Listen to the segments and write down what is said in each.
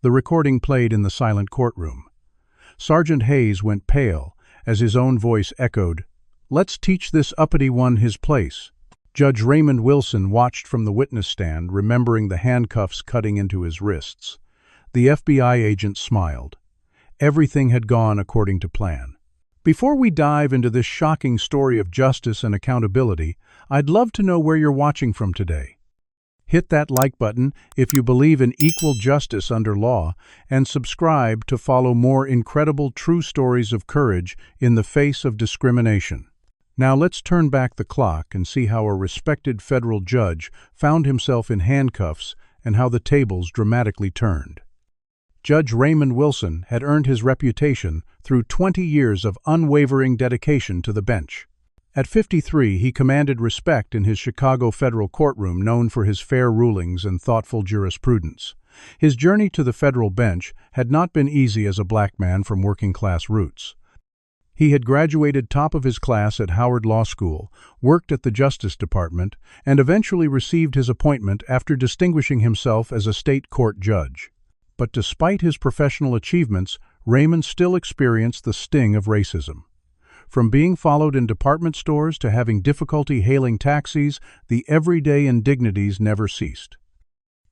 The recording played in the silent courtroom. Sergeant Hayes went pale as his own voice echoed, "Let's teach this uppity one his place." Judge Raymond Wilson watched from the witness stand, remembering the handcuffs cutting into his wrists. The FBI agent smiled. Everything had gone according to plan. Before we dive into this shocking story of justice and accountability, I'd love to know where you're watching from today. Hit that like button if you believe in equal justice under law, and subscribe to follow more incredible true stories of courage in the face of discrimination. Now let's turn back the clock and see how a respected federal judge found himself in handcuffs and how the tables dramatically turned. Judge Raymond Wilson had earned his reputation through 20 years of unwavering dedication to the bench. At 53, he commanded respect in his Chicago federal courtroom, known for his fair rulings and thoughtful jurisprudence. His journey to the federal bench had not been easy as a black man from working-class roots. He had graduated top of his class at Howard Law School, worked at the Justice Department, and eventually received his appointment after distinguishing himself as a state court judge. But despite his professional achievements, Raymond still experienced the sting of racism. From being followed in department stores to having difficulty hailing taxis, the everyday indignities never ceased.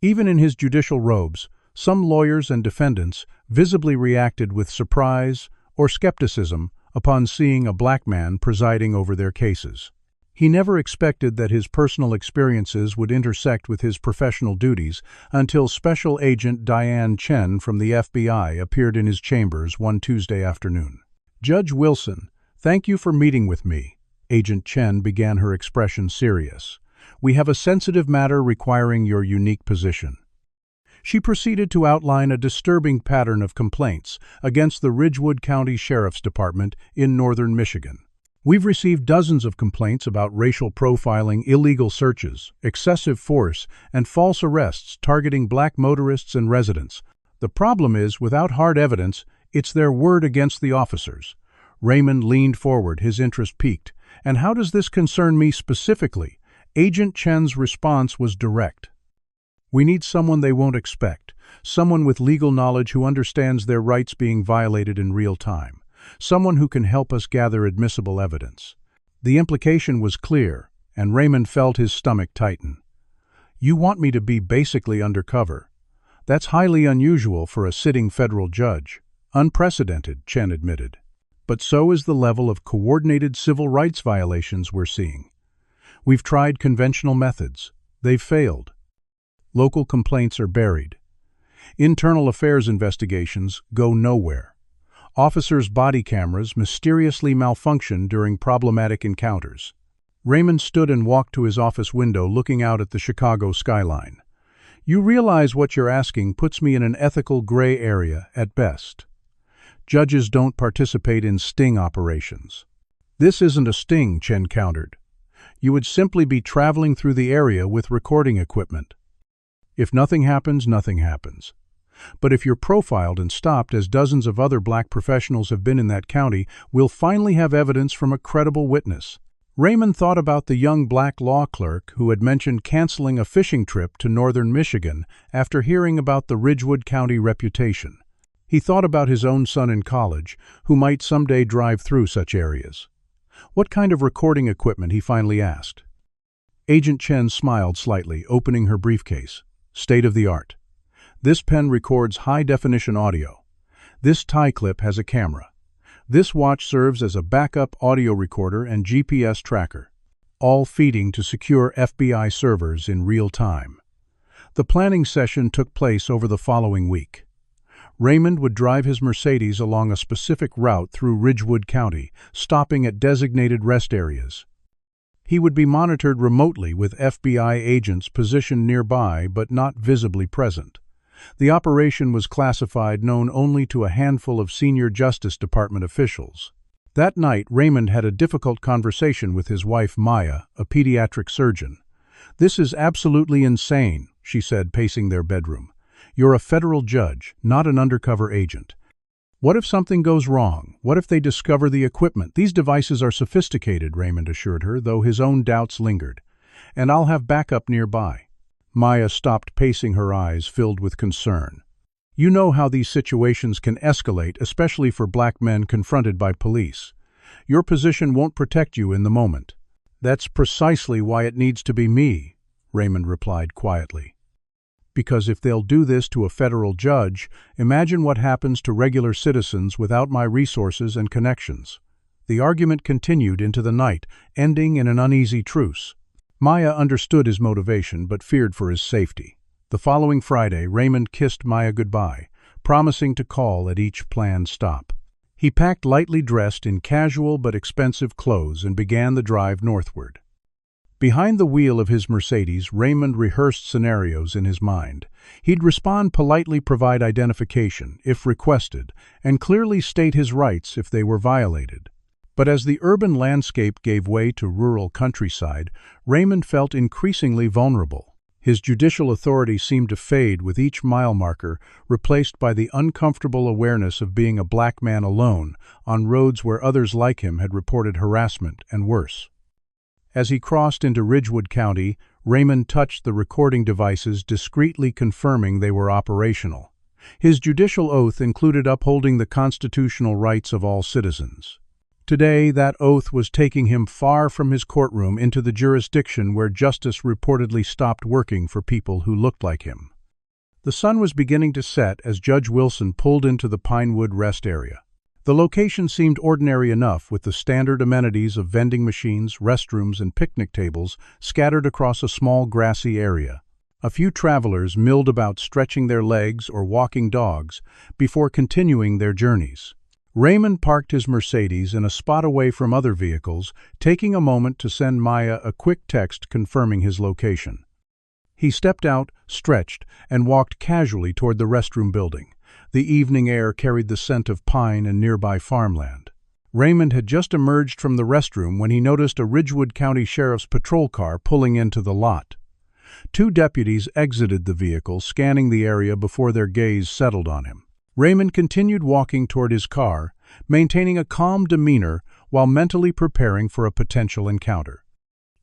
Even in his judicial robes, some lawyers and defendants visibly reacted with surprise or skepticism upon seeing a black man presiding over their cases. He never expected that his personal experiences would intersect with his professional duties until Special Agent Diane Chen from the FBI appeared in his chambers one Tuesday afternoon. "Judge Wilson, thank you for meeting with me." Agent Chen began, her expression serious. "We have a sensitive matter requiring your unique position." She proceeded to outline a disturbing pattern of complaints against the Ridgewood County Sheriff's Department in northern Michigan. "We've received dozens of complaints about racial profiling, illegal searches, excessive force, and false arrests targeting black motorists and residents. The problem is, without hard evidence, it's their word against the officers." Raymond leaned forward, his interest piqued. "And how does this concern me specifically?" Agent Chen's response was direct. "We need someone they won't expect, someone with legal knowledge who understands their rights being violated in real time, someone who can help us gather admissible evidence." The implication was clear, and Raymond felt his stomach tighten. "You want me to be basically undercover? That's highly unusual for a sitting federal judge." "Unprecedented," Chen admitted. "But so is the level of coordinated civil rights violations we're seeing. We've tried conventional methods. They've failed. Local complaints are buried. Internal affairs investigations go nowhere. Officers' body cameras mysteriously malfunction during problematic encounters." Raymond stood and walked to his office window, looking out at the Chicago skyline. "You realize what you're asking puts me in an ethical gray area at best. Judges don't participate in sting operations." "This isn't a sting," Chen countered. "You would simply be traveling through the area with recording equipment. If nothing happens, nothing happens. But if you're profiled and stopped, as dozens of other black professionals have been in that county, we'll finally have evidence from a credible witness." Raymond thought about the young black law clerk who had mentioned canceling a fishing trip to northern Michigan after hearing about the Ridgewood County reputation. He thought about his own son in college, who might someday drive through such areas. "What kind of recording equipment?" he finally asked. Agent Chen smiled slightly, opening her briefcase. "State-of-the-art. This pen records high-definition audio. This tie clip has a camera. This watch serves as a backup audio recorder and GPS tracker, all feeding to secure FBI servers in real time." The planning session took place over the following week. Raymond would drive his Mercedes along a specific route through Ridgewood County, stopping at designated rest areas. He would be monitored remotely with FBI agents positioned nearby but not visibly present. The operation was classified, known only to a handful of senior Justice Department officials. That night, Raymond had a difficult conversation with his wife, Maya, a pediatric surgeon. "This is absolutely insane," she said, pacing their bedroom. "You're a federal judge, not an undercover agent. What if something goes wrong? What if they discover the equipment? These devices are sophisticated," Raymond assured her, though his own doubts lingered. "And I'll have backup nearby." Maya stopped pacing, her eyes filled with concern. You know how these situations can escalate, especially for black men confronted by police. Your position won't protect you in the moment. That's precisely why it needs to be me, Raymond replied quietly. Because if they'll do this to a federal judge, imagine what happens to regular citizens without my resources and connections. The argument continued into the night, ending in an uneasy truce. Maya understood his motivation but feared for his safety. The following Friday, Raymond kissed Maya goodbye, promising to call at each planned stop. He packed lightly dressed in casual but expensive clothes and began the drive northward. Behind the wheel of his Mercedes, Raymond rehearsed scenarios in his mind. He'd respond politely, provide identification, if requested, and clearly state his rights if they were violated. But as the urban landscape gave way to rural countryside, Raymond felt increasingly vulnerable. His judicial authority seemed to fade with each mile marker, replaced by the uncomfortable awareness of being a black man alone on roads where others like him had reported harassment and worse. As he crossed into Ridgewood County, Raymond touched the recording devices, discreetly confirming they were operational. His judicial oath included upholding the constitutional rights of all citizens. Today, that oath was taking him far from his courtroom into the jurisdiction where justice reportedly stopped working for people who looked like him. The sun was beginning to set as Judge Wilson pulled into the Pinewood rest area. The location seemed ordinary enough, with the standard amenities of vending machines, restrooms, and picnic tables scattered across a small grassy area. A few travelers milled about, stretching their legs or walking dogs before continuing their journeys. Raymond parked his Mercedes in a spot away from other vehicles, taking a moment to send Maya a quick text confirming his location. He stepped out, stretched, and walked casually toward the restroom building. The evening air carried the scent of pine and nearby farmland. Raymond had just emerged from the restroom when he noticed a Ridgewood County Sheriff's patrol car pulling into the lot. Two deputies exited the vehicle, scanning the area before their gaze settled on him. Raymond continued walking toward his car, maintaining a calm demeanor while mentally preparing for a potential encounter.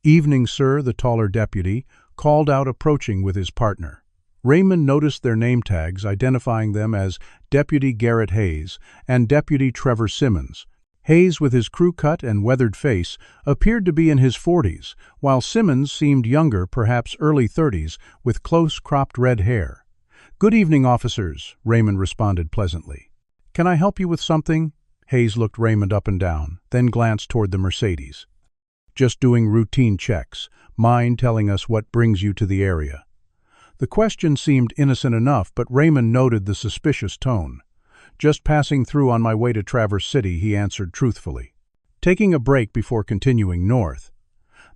"Evening, sir," the taller deputy called out, approaching with his partner. Raymond noticed their name tags, identifying them as Deputy Garrett Hayes and Deputy Trevor Simmons. Hayes, with his crew cut and weathered face, appeared to be in his 40s, while Simmons seemed younger, perhaps early 30s, with close cropped red hair. "Good evening, officers," Raymond responded pleasantly. "Can I help you with something?" Hayes looked Raymond up and down, then glanced toward the Mercedes. "Just doing routine checks. Mind telling us what brings you to the area?" The question seemed innocent enough, but Raymond noted the suspicious tone. "Just passing through on my way to Traverse City," he answered truthfully. Taking a break before continuing north.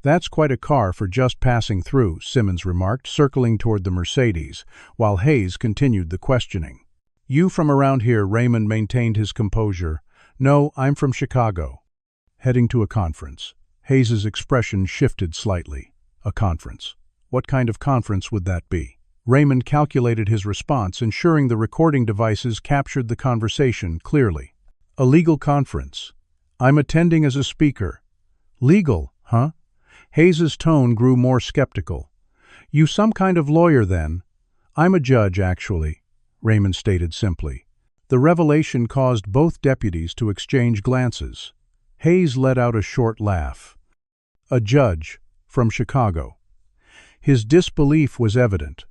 "That's quite a car for just passing through," Simmons remarked, circling toward the Mercedes, while Hayes continued the questioning. "You from around here?" Raymond maintained his composure. "No, I'm from Chicago." "Heading to a conference." Hayes's expression shifted slightly. "A conference? What kind of conference would that be?" Raymond calculated his response, ensuring the recording devices captured the conversation clearly. "A legal conference. I'm attending as a speaker." "Legal, huh?" Hayes's tone grew more skeptical. "You some kind of lawyer, then?" "I'm a judge, actually," Raymond stated simply. The revelation caused both deputies to exchange glances. Hayes let out a short laugh. "A judge, from Chicago." His disbelief was evident.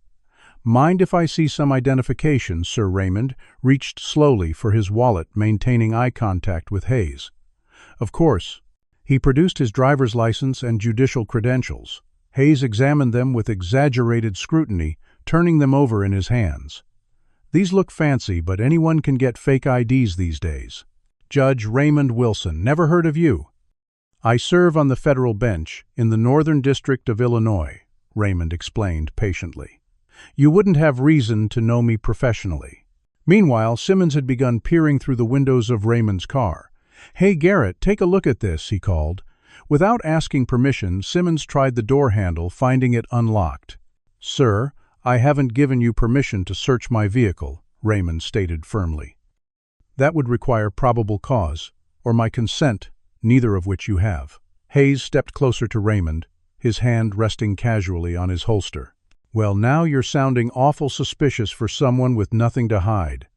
"Mind if I see some identification?" Sir Raymond reached slowly for his wallet, maintaining eye contact with Hayes. "Of course." He produced his driver's license and judicial credentials. Hayes examined them with exaggerated scrutiny, turning them over in his hands. "These look fancy, but anyone can get fake IDs these days." "Judge Raymond Wilson, never heard of you." "I serve on the federal bench in the Northern District of Illinois," Raymond explained patiently. "You wouldn't have reason to know me professionally." Meanwhile, Simmons had begun peering through the windows of Raymond's car. "Hey, Garrett, take a look at this," he called. Without asking permission, Simmons tried the door handle, finding it unlocked. "Sir, I haven't given you permission to search my vehicle," Raymond stated firmly. "That would require probable cause, or my consent, neither of which you have." Hayes stepped closer to Raymond, his hand resting casually on his holster. Well, now you're sounding awful suspicious for someone with nothing to hide.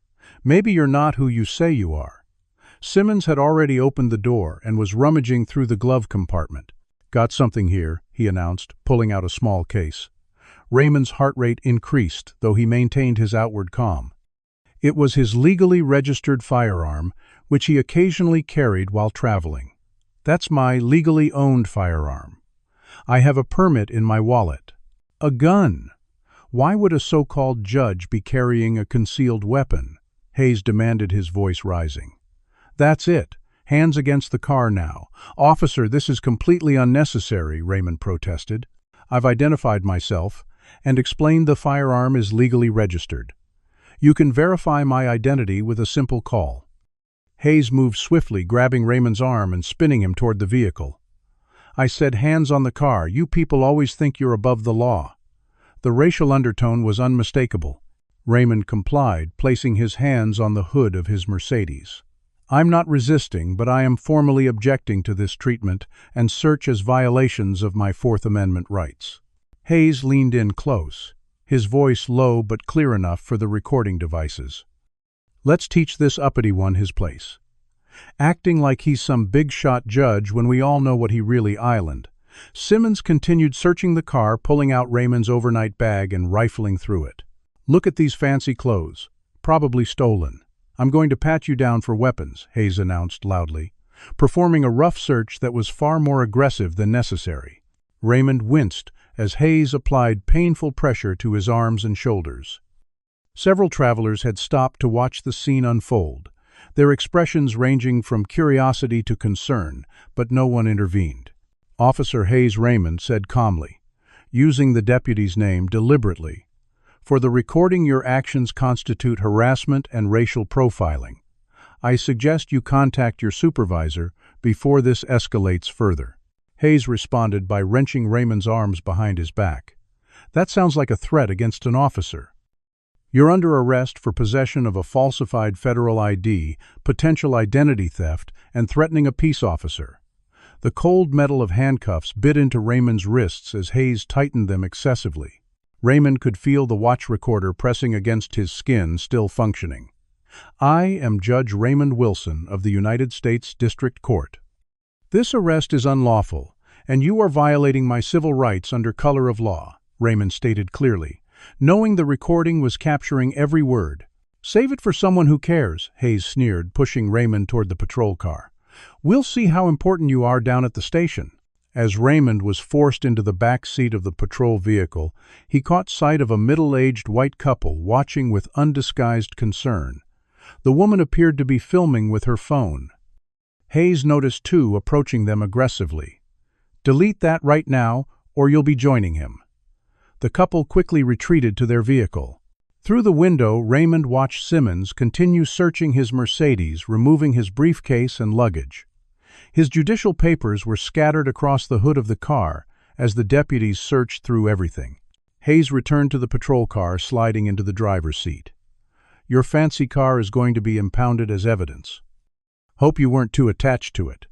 Maybe you're not who you say you are. Simmons had already opened the door and was rummaging through the glove compartment. Got something here, he announced, pulling out a small case. Raymond's heart rate increased, though he maintained his outward calm. It was his legally registered firearm, which he occasionally carried while traveling. That's my legally owned firearm. I have a permit in my wallet. A gun. Why would a so-called judge be carrying a concealed weapon? Hayes demanded, his voice rising. That's it. Hands against the car now. Officer, this is completely unnecessary, Raymond protested. I've identified myself and explained the firearm is legally registered. You can verify my identity with a simple call. Hayes moved swiftly, grabbing Raymond's arm and spinning him toward the vehicle. I said, hands on the car. You people always think you're above the law. The racial undertone was unmistakable. Raymond complied, placing his hands on the hood of his Mercedes. I'm not resisting, but I am formally objecting to this treatment and search as violations of my Fourth Amendment rights. Hayes leaned in close, his voice low but clear enough for the recording devices. Let's teach this uppity one his place. Acting like he's some big-shot judge when we all know what he really island. Simmons continued searching the car, pulling out Raymond's overnight bag and rifling through it. Look at these fancy clothes. Probably stolen. I'm going to pat you down for weapons, Hayes announced loudly, performing a rough search that was far more aggressive than necessary. Raymond winced as Hayes applied painful pressure to his arms and shoulders. Several travelers had stopped to watch the scene unfold, their expressions ranging from curiosity to concern, but no one intervened. Officer Hayes Raymond said calmly, using the deputy's name deliberately, for the recording your actions constitute harassment and racial profiling. I suggest you contact your supervisor before this escalates further. Hayes responded by wrenching Raymond's arms behind his back. That sounds like a threat against an officer. You're under arrest for possession of a falsified federal ID, potential identity theft, and threatening a peace officer. The cold metal of handcuffs bit into Raymond's wrists as Hayes tightened them excessively. Raymond could feel the watch recorder pressing against his skin, still functioning. I am Judge Raymond Wilson of the United States District Court. This arrest is unlawful, and you are violating my civil rights under color of law, Raymond stated clearly, knowing the recording was capturing every word. Save it for someone who cares, Hayes sneered, pushing Raymond toward the patrol car. We'll see how important you are down at the station. As Raymond was forced into the back seat of the patrol vehicle, he caught sight of a middle-aged white couple watching with undisguised concern. The woman appeared to be filming with her phone. Hayes noticed two approaching them aggressively. Delete that right now, or you'll be joining him. The couple quickly retreated to their vehicle. Through the window, Raymond watched Simmons continue searching his Mercedes, removing his briefcase and luggage. His judicial papers were scattered across the hood of the car as the deputies searched through everything. Hayes returned to the patrol car, sliding into the driver's seat. Your fancy car is going to be impounded as evidence. Hope you weren't too attached to it.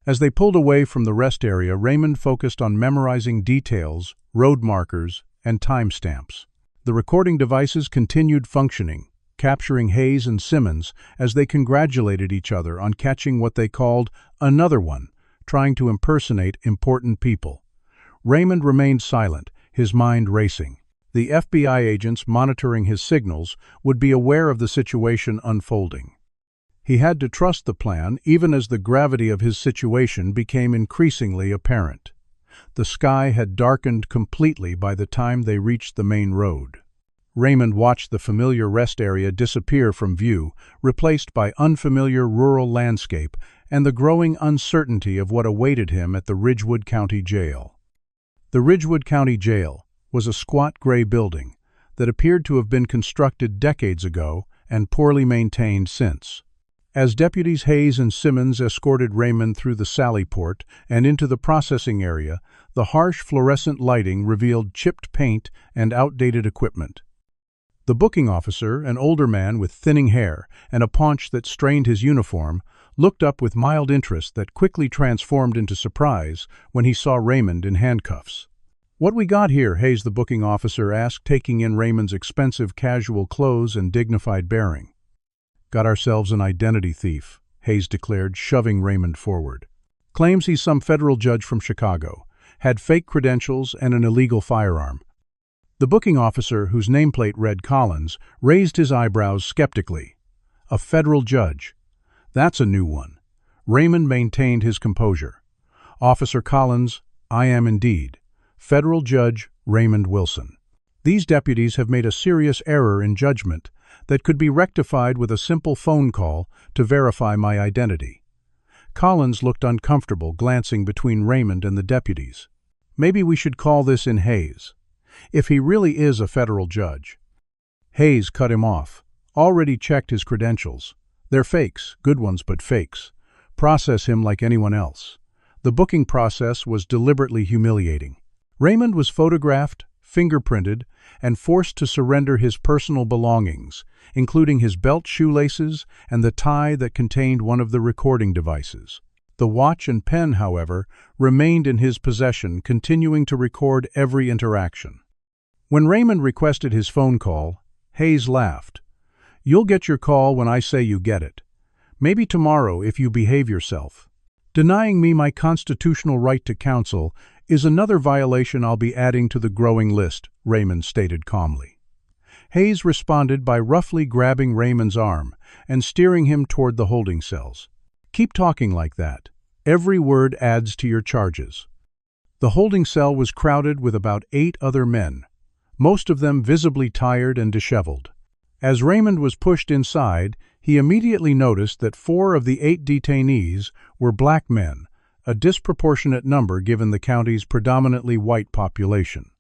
As they pulled away from the rest area, Raymond focused on memorizing details, road markers, and timestamps. The recording devices continued functioning, capturing Hayes and Simmons as they congratulated each other on catching what they called another one, trying to impersonate important people. Raymond remained silent, his mind racing. The FBI agents monitoring his signals would be aware of the situation unfolding. He had to trust the plan, even as the gravity of his situation became increasingly apparent. The sky had darkened completely by the time they reached the main road. Raymond watched the familiar rest area disappear from view, replaced by unfamiliar rural landscape and the growing uncertainty of what awaited him at the Ridgewood County Jail. The Ridgewood County Jail was a squat gray building that appeared to have been constructed decades ago and poorly maintained since. As Deputies Hayes and Simmons escorted Raymond through the sally port and into the processing area, the harsh fluorescent lighting revealed chipped paint and outdated equipment. The booking officer, an older man with thinning hair and a paunch that strained his uniform, looked up with mild interest that quickly transformed into surprise when he saw Raymond in handcuffs. "What we got here?" Hayes, the booking officer, asked, taking in Raymond's expensive casual clothes and dignified bearing. "Got ourselves an identity thief," Hayes declared, shoving Raymond forward. "Claims he's some federal judge from Chicago. Had fake credentials and an illegal firearm." The booking officer, whose nameplate read Collins, raised his eyebrows skeptically. "A federal judge? That's a new one." Raymond maintained his composure. "Officer Collins, I am indeed. Federal Judge Raymond Wilson. These deputies have made a serious error in judgment that could be rectified with a simple phone call to verify my identity." Collins looked uncomfortable, glancing between Raymond and the deputies. "Maybe we should call this in Hayes. If he really is a federal judge." Hayes cut him off. "Already checked his credentials. They're fakes, good ones but fakes. Process him like anyone else." The booking process was deliberately humiliating. Raymond was photographed, fingerprinted, and forced to surrender his personal belongings, including his belt shoelaces and the tie that contained one of the recording devices. The watch and pen, however, remained in his possession, continuing to record every interaction. When Raymond requested his phone call, Hayes laughed. "You'll get your call when I say you get it. Maybe tomorrow if you behave yourself. Denying me my constitutional right to counsel is another violation I'll be adding to the growing list," Raymond stated calmly. Hayes responded by roughly grabbing Raymond's arm and steering him toward the holding cells. "Keep talking like that. Every word adds to your charges." The holding cell was crowded with about 8 other men, most of them visibly tired and disheveled. As Raymond was pushed inside, he immediately noticed that 4 of the 8 detainees were black men, a disproportionate number given the county's predominantly white population.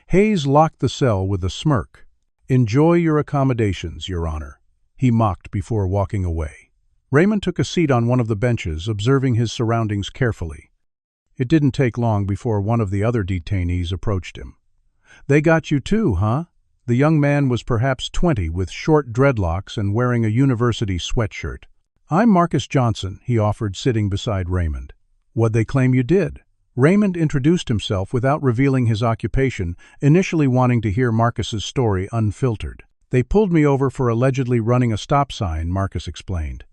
Hayes locked the cell with a smirk. "Enjoy your accommodations, Your Honor," he mocked before walking away. Raymond took a seat on one of the benches, observing his surroundings carefully. It didn't take long before one of the other detainees approached him. "They got you too, huh?" The young man was perhaps 20, with short dreadlocks and wearing a university sweatshirt. "I'm Marcus Johnson," he offered, sitting beside Raymond. "What'd they claim you did?" Raymond introduced himself without revealing his occupation, initially wanting to hear Marcus's story unfiltered. "They pulled me over for allegedly running a stop sign," Marcus explained.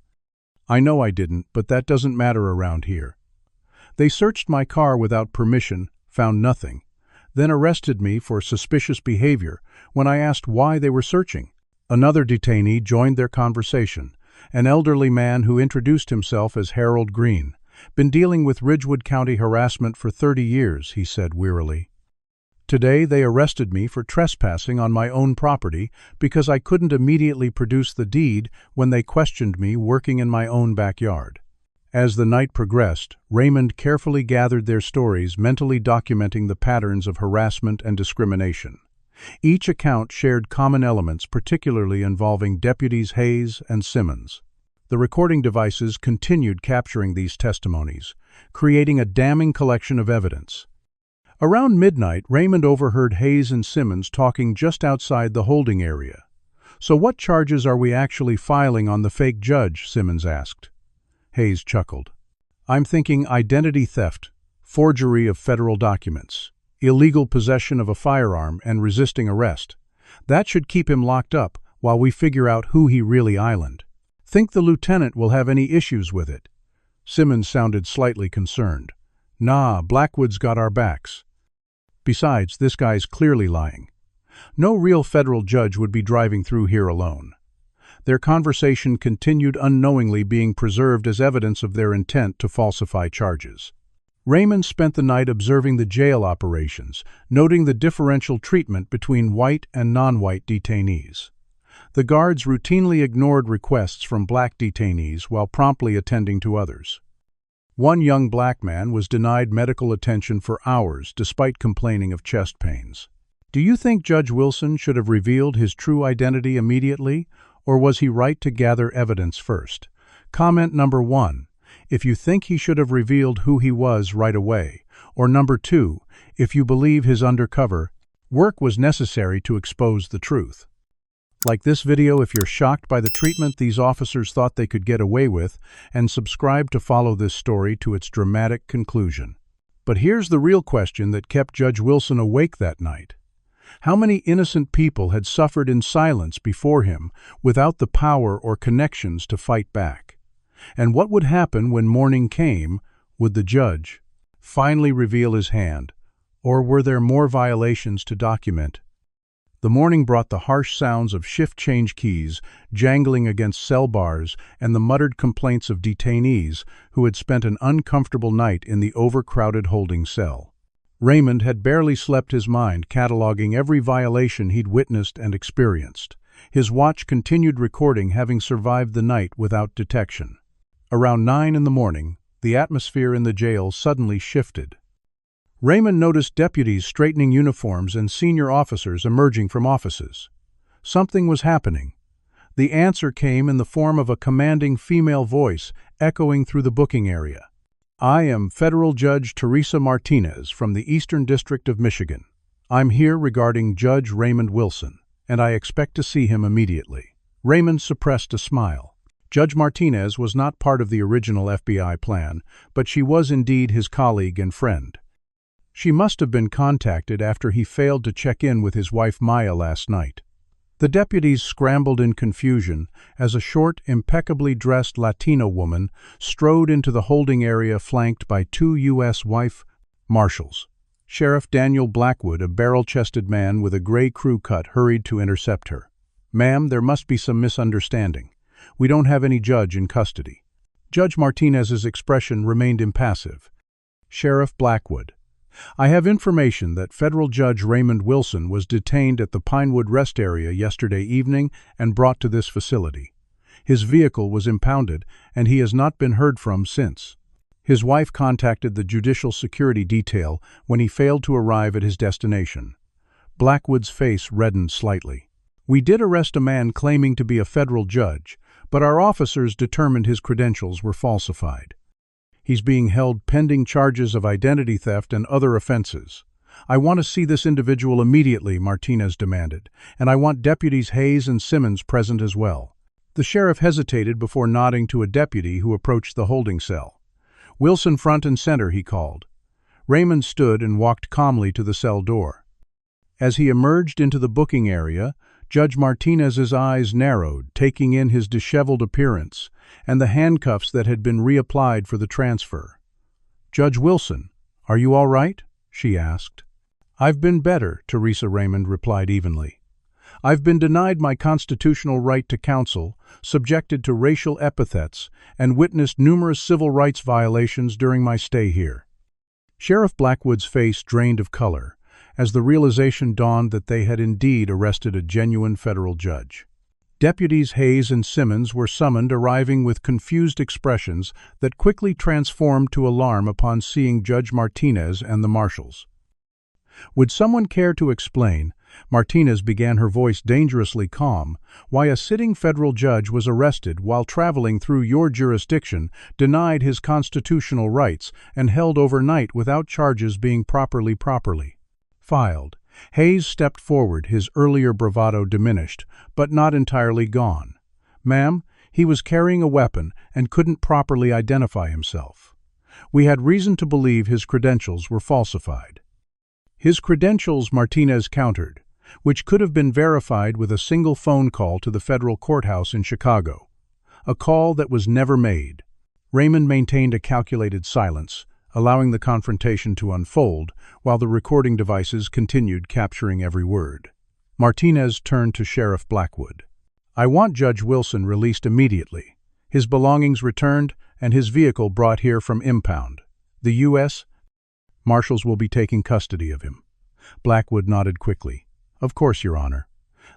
"I know I didn't, but that doesn't matter around here. They searched my car without permission, found nothing, then arrested me for suspicious behavior when I asked why they were searching." Another detainee joined their conversation, an elderly man who introduced himself as Harold Green. "Been dealing with Ridgewood County harassment for 30 years, he said wearily. "Today they arrested me for trespassing on my own property because I couldn't immediately produce the deed when they questioned me working in my own backyard." As the night progressed, Raymond carefully gathered their stories, mentally documenting the patterns of harassment and discrimination. Each account shared common elements, particularly involving Deputies Hayes and Simmons. The recording devices continued capturing these testimonies, creating a damning collection of evidence. Around midnight, Raymond overheard Hayes and Simmons talking just outside the holding area. "So what charges are we actually filing on the fake judge?" Simmons asked. Hayes chuckled. "I'm thinking identity theft, forgery of federal documents, illegal possession of a firearm, and resisting arrest. That should keep him locked up while we figure out who he really islanded. Think the lieutenant will have any issues with it?" Simmons sounded slightly concerned. "Nah, Blackwood's got our backs. Besides, this guy's clearly lying. No real federal judge would be driving through here alone." Their conversation continued, unknowingly being preserved as evidence of their intent to falsify charges. Raymond spent the night observing the jail operations, noting the differential treatment between white and non-white detainees. The guards routinely ignored requests from black detainees while promptly attending to others. One young black man was denied medical attention for hours despite complaining of chest pains. "Do you think Judge Wilson should have revealed his true identity immediately, or was he right to gather evidence first?" Comment number 1, if you think he should have revealed who he was right away, or number 2, if you believe his undercover work was necessary to expose the truth. Like this video if you're shocked by the treatment these officers thought they could get away with, and subscribe to follow this story to its dramatic conclusion. But here's the real question that kept Judge Wilson awake that night. How many innocent people had suffered in silence before him without the power or connections to fight back? And what would happen when morning came? Would the judge finally reveal his hand, or were there more violations to document? The morning brought the harsh sounds of shift-change keys jangling against cell bars and the muttered complaints of detainees who had spent an uncomfortable night in the overcrowded holding cell. Raymond had barely slept his mind, cataloging every violation he'd witnessed and experienced. His watch continued recording, having survived the night without detection. Around 9 in the morning, the atmosphere in the jail suddenly shifted. Raymond noticed deputies straightening uniforms and senior officers emerging from offices. Something was happening. The answer came in the form of a commanding female voice echoing through the booking area. "I am Federal Judge Teresa Martinez from the Eastern District of Michigan. I'm here regarding Judge Raymond Wilson, and I expect to see him immediately." Raymond suppressed a smile. Judge Martinez was not part of the original FBI plan, but she was indeed his colleague and friend. She must have been contacted after he failed to check in with his wife Maya last night. The deputies scrambled in confusion as a short, impeccably dressed Latina woman strode into the holding area flanked by 2 U.S. wife marshals. Sheriff Daniel Blackwood, a barrel-chested man with a gray crew cut, hurried to intercept her. "Ma'am, there must be some misunderstanding. We don't have any judge in custody." Judge Martinez's expression remained impassive. "Sheriff Blackwood, I have information that Federal Judge Raymond Wilson was detained at the Pinewood Rest Area yesterday evening and brought to this facility. His vehicle was impounded, and he has not been heard from since. His wife contacted the Judicial Security Detail when he failed to arrive at his destination." Blackwood's face reddened slightly. "We did arrest a man claiming to be a federal judge, but our officers determined his credentials were falsified. He's being held pending charges of identity theft and other offenses. I want to see this individual immediately," Martinez demanded, "and I want Deputies Hayes and Simmons present as well." The sheriff hesitated before nodding to a deputy who approached the holding cell. "Wilson front and center," he called. Raymond stood and walked calmly to the cell door. As he emerged into the booking area, Judge Martinez's eyes narrowed, taking in his disheveled appearance and the handcuffs that had been reapplied for the transfer. "Judge Wilson, are you all right?" she asked. "I've been better," Teresa Raymond replied evenly. "I've been denied my constitutional right to counsel, subjected to racial epithets, and witnessed numerous civil rights violations during my stay here." Sheriff Blackwood's face drained of color as the realization dawned that they had indeed arrested a genuine federal judge. Deputies Hayes and Simmons were summoned, arriving with confused expressions that quickly transformed to alarm upon seeing Judge Martinez and the marshals. "Would someone care to explain," Martinez began, her voice dangerously calm, "why a sitting federal judge was arrested while traveling through your jurisdiction, denied his constitutional rights, and held overnight without charges being properly filed?" Hayes stepped forward, his earlier bravado diminished, but not entirely gone. "Ma'am, he was carrying a weapon and couldn't properly identify himself. We had reason to believe his credentials were falsified." "His credentials," Martinez countered, "which could have been verified with a single phone call to the federal courthouse in Chicago. A call that was never made." Raymond maintained a calculated silence, allowing the confrontation to unfold, while the recording devices continued capturing every word. Martinez turned to Sheriff Blackwood. "I want Judge Wilson released immediately, his belongings returned, and his vehicle brought here from impound. The U.S. Marshals will be taking custody of him." Blackwood nodded quickly. "Of course, Your Honor.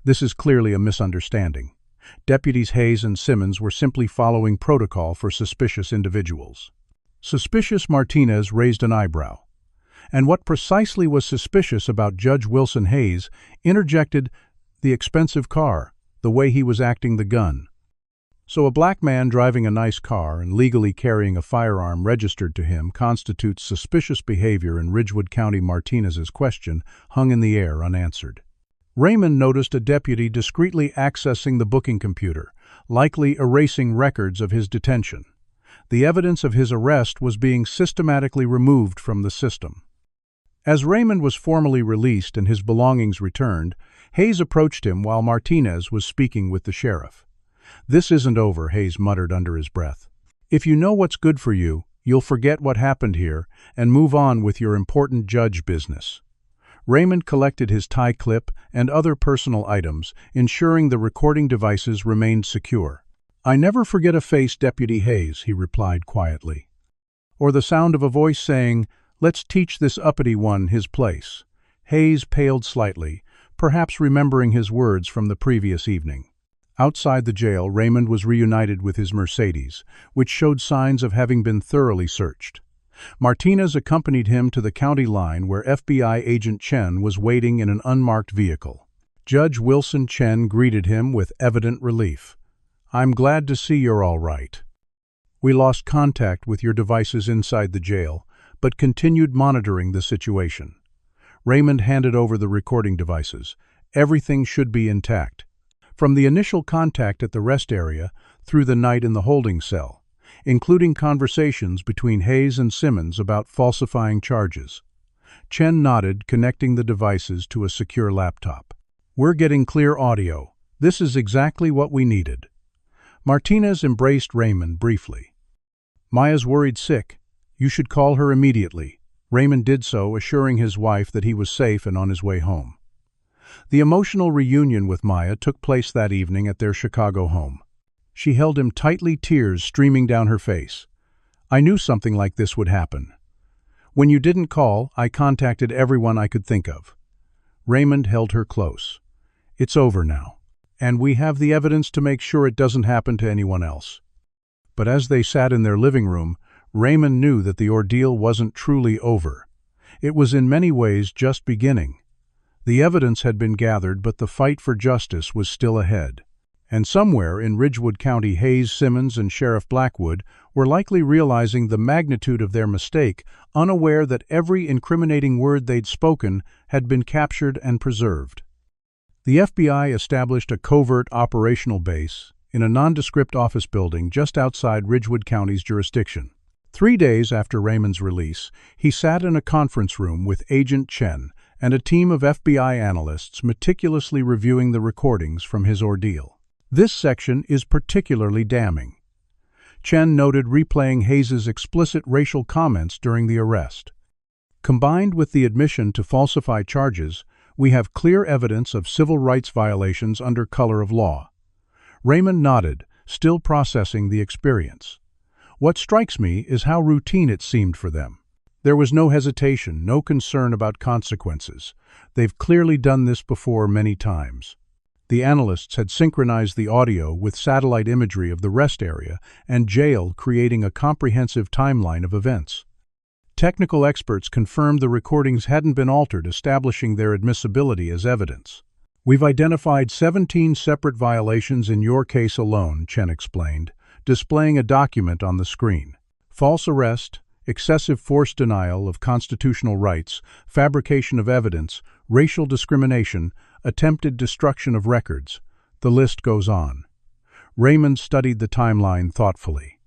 This is clearly a misunderstanding. Deputies Hayes and Simmons were simply following protocol for suspicious individuals." Suspicious? Martinez raised an eyebrow. "And what precisely was suspicious about Judge Wilson?" Hayes interjected. "The expensive car, the way he was acting, the gun." "So a black man driving a nice car and legally carrying a firearm registered to him constitutes suspicious behavior in Ridgewood County?" Martinez's question hung in the air unanswered. Raymond noticed a deputy discreetly accessing the booking computer, likely erasing records of his detention. The evidence of his arrest was being systematically removed from the system. As Raymond was formally released and his belongings returned, Hayes approached him while Martinez was speaking with the sheriff. "This isn't over," Hayes muttered under his breath. "If you know what's good for you, you'll forget what happened here and move on with your important judge business." Raymond collected his tie clip and other personal items, ensuring the recording devices remained secure. "I never forget a face, Deputy Hayes," he replied quietly. "Or the sound of a voice saying, 'Let's teach this uppity one his place.'" Hayes paled slightly, perhaps remembering his words from the previous evening. Outside the jail, Raymond was reunited with his Mercedes, which showed signs of having been thoroughly searched. Martinez accompanied him to the county line where FBI agent Chen was waiting in an unmarked vehicle. Judge Wilson Chen greeted him with evident relief. "I'm glad to see you're all right. We lost contact with your devices inside the jail, but continued monitoring the situation." Raymond handed over the recording devices. "Everything should be intact. From the initial contact at the rest area through the night in the holding cell, including conversations between Hayes and Simmons about falsifying charges." Chen nodded, connecting the devices to a secure laptop. "We're getting clear audio. This is exactly what we needed." Martinez embraced Raymond briefly. "Maya's worried sick. You should call her immediately." Raymond did so, assuring his wife that he was safe and on his way home. The emotional reunion with Maya took place that evening at their Chicago home. She held him tightly, tears streaming down her face. "I knew something like this would happen. When you didn't call, I contacted everyone I could think of." Raymond held her close. "It's over now, and we have the evidence to make sure it doesn't happen to anyone else." But as they sat in their living room, Raymond knew that the ordeal wasn't truly over. It was in many ways just beginning. The evidence had been gathered, but the fight for justice was still ahead. And somewhere in Ridgewood County, Hayes, Simmons, and Sheriff Blackwood were likely realizing the magnitude of their mistake, unaware that every incriminating word they'd spoken had been captured and preserved. The FBI established a covert operational base in a nondescript office building just outside Ridgewood County's jurisdiction. 3 days after Raymond's release, he sat in a conference room with Agent Chen and a team of FBI analysts meticulously reviewing the recordings from his ordeal. This section is particularly damning. Chen noted replaying Hayes's explicit racial comments during the arrest. "Combined with the admission to falsify charges, we have clear evidence of civil rights violations under color of law." Raymond nodded, still processing the experience. "What strikes me is how routine it seemed for them. There was no hesitation, no concern about consequences. They've clearly done this before many times." The analysts had synchronized the audio with satellite imagery of the rest area and jail, creating a comprehensive timeline of events. Technical experts confirmed the recordings hadn't been altered, establishing their admissibility as evidence. "We've identified 17 separate violations in your case alone," Chen explained, displaying a document on the screen. "False arrest, excessive force denial of constitutional rights, fabrication of evidence, racial discrimination, attempted destruction of records. The list goes on." Raymond studied the timeline thoughtfully.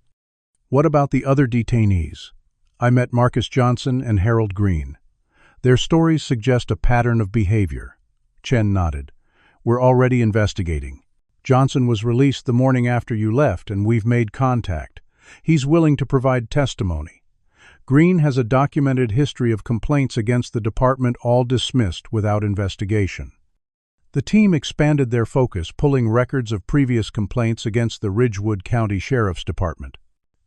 "What about the other detainees? I met Marcus Johnson and Harold Green. Their stories suggest a pattern of behavior." Chen nodded. "We're already investigating. Johnson was released the morning after you left, and we've made contact. He's willing to provide testimony. Green has a documented history of complaints against the department, all dismissed without investigation." The team expanded their focus, pulling records of previous complaints against the Ridgewood County Sheriff's Department.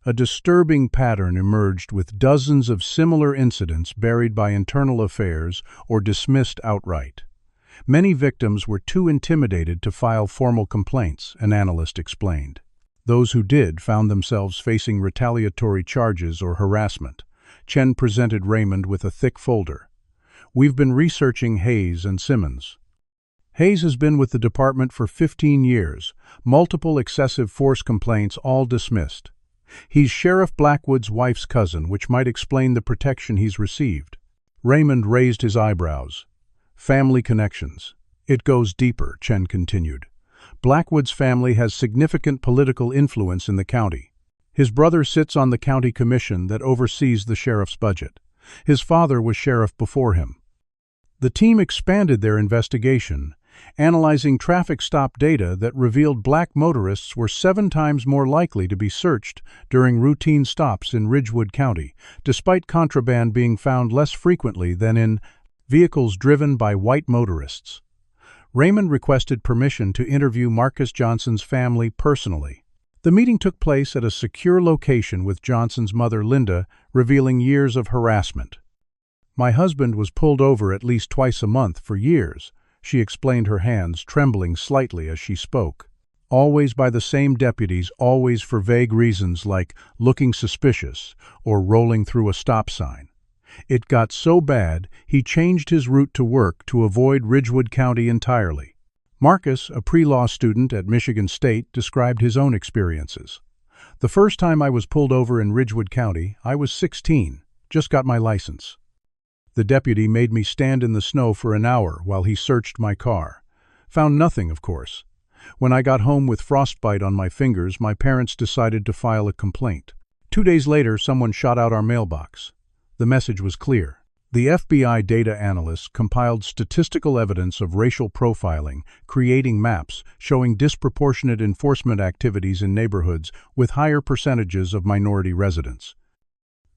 A disturbing pattern emerged, with dozens of similar incidents buried by internal affairs or dismissed outright. Many victims were too intimidated to file formal complaints, an analyst explained. Those who did found themselves facing retaliatory charges or harassment. Chen presented Raymond with a thick folder. "We've been researching Hayes and Simmons. Hayes has been with the department for 15 years, multiple excessive force complaints, all dismissed. He's Sheriff Blackwood's wife's cousin, which might explain the protection he's received." Raymond raised his eyebrows. "Family connections. It goes deeper," Chen continued. "Blackwood's family has significant political influence in the county. His brother sits on the county commission that oversees the sheriff's budget. His father was sheriff before him. The team expanded their investigation, analyzing traffic stop data that revealed black motorists were 7 times more likely to be searched during routine stops in Ridgewood County, despite contraband being found less frequently than in vehicles driven by white motorists. Raymond requested permission to interview Marcus Johnson's family personally. The meeting took place at a secure location with Johnson's mother, Linda, revealing years of harassment. "My husband was pulled over at least twice a month for years," she explained, her hands trembling slightly as she spoke. "Always by the same deputies, always for vague reasons like looking suspicious or rolling through a stop sign. It got so bad, he changed his route to work to avoid Ridgewood County entirely." Marcus, a pre-law student at Michigan State, described his own experiences. "The first time I was pulled over in Ridgewood County, I was 16, just got my license. The deputy made me stand in the snow for an hour while he searched my car. Found nothing, of course. When I got home with frostbite on my fingers, my parents decided to file a complaint. 2 days later, someone shot out our mailbox. The message was clear. The FBI data analysts compiled statistical evidence of racial profiling, creating maps showing disproportionate enforcement activities in neighborhoods with higher percentages of minority residents.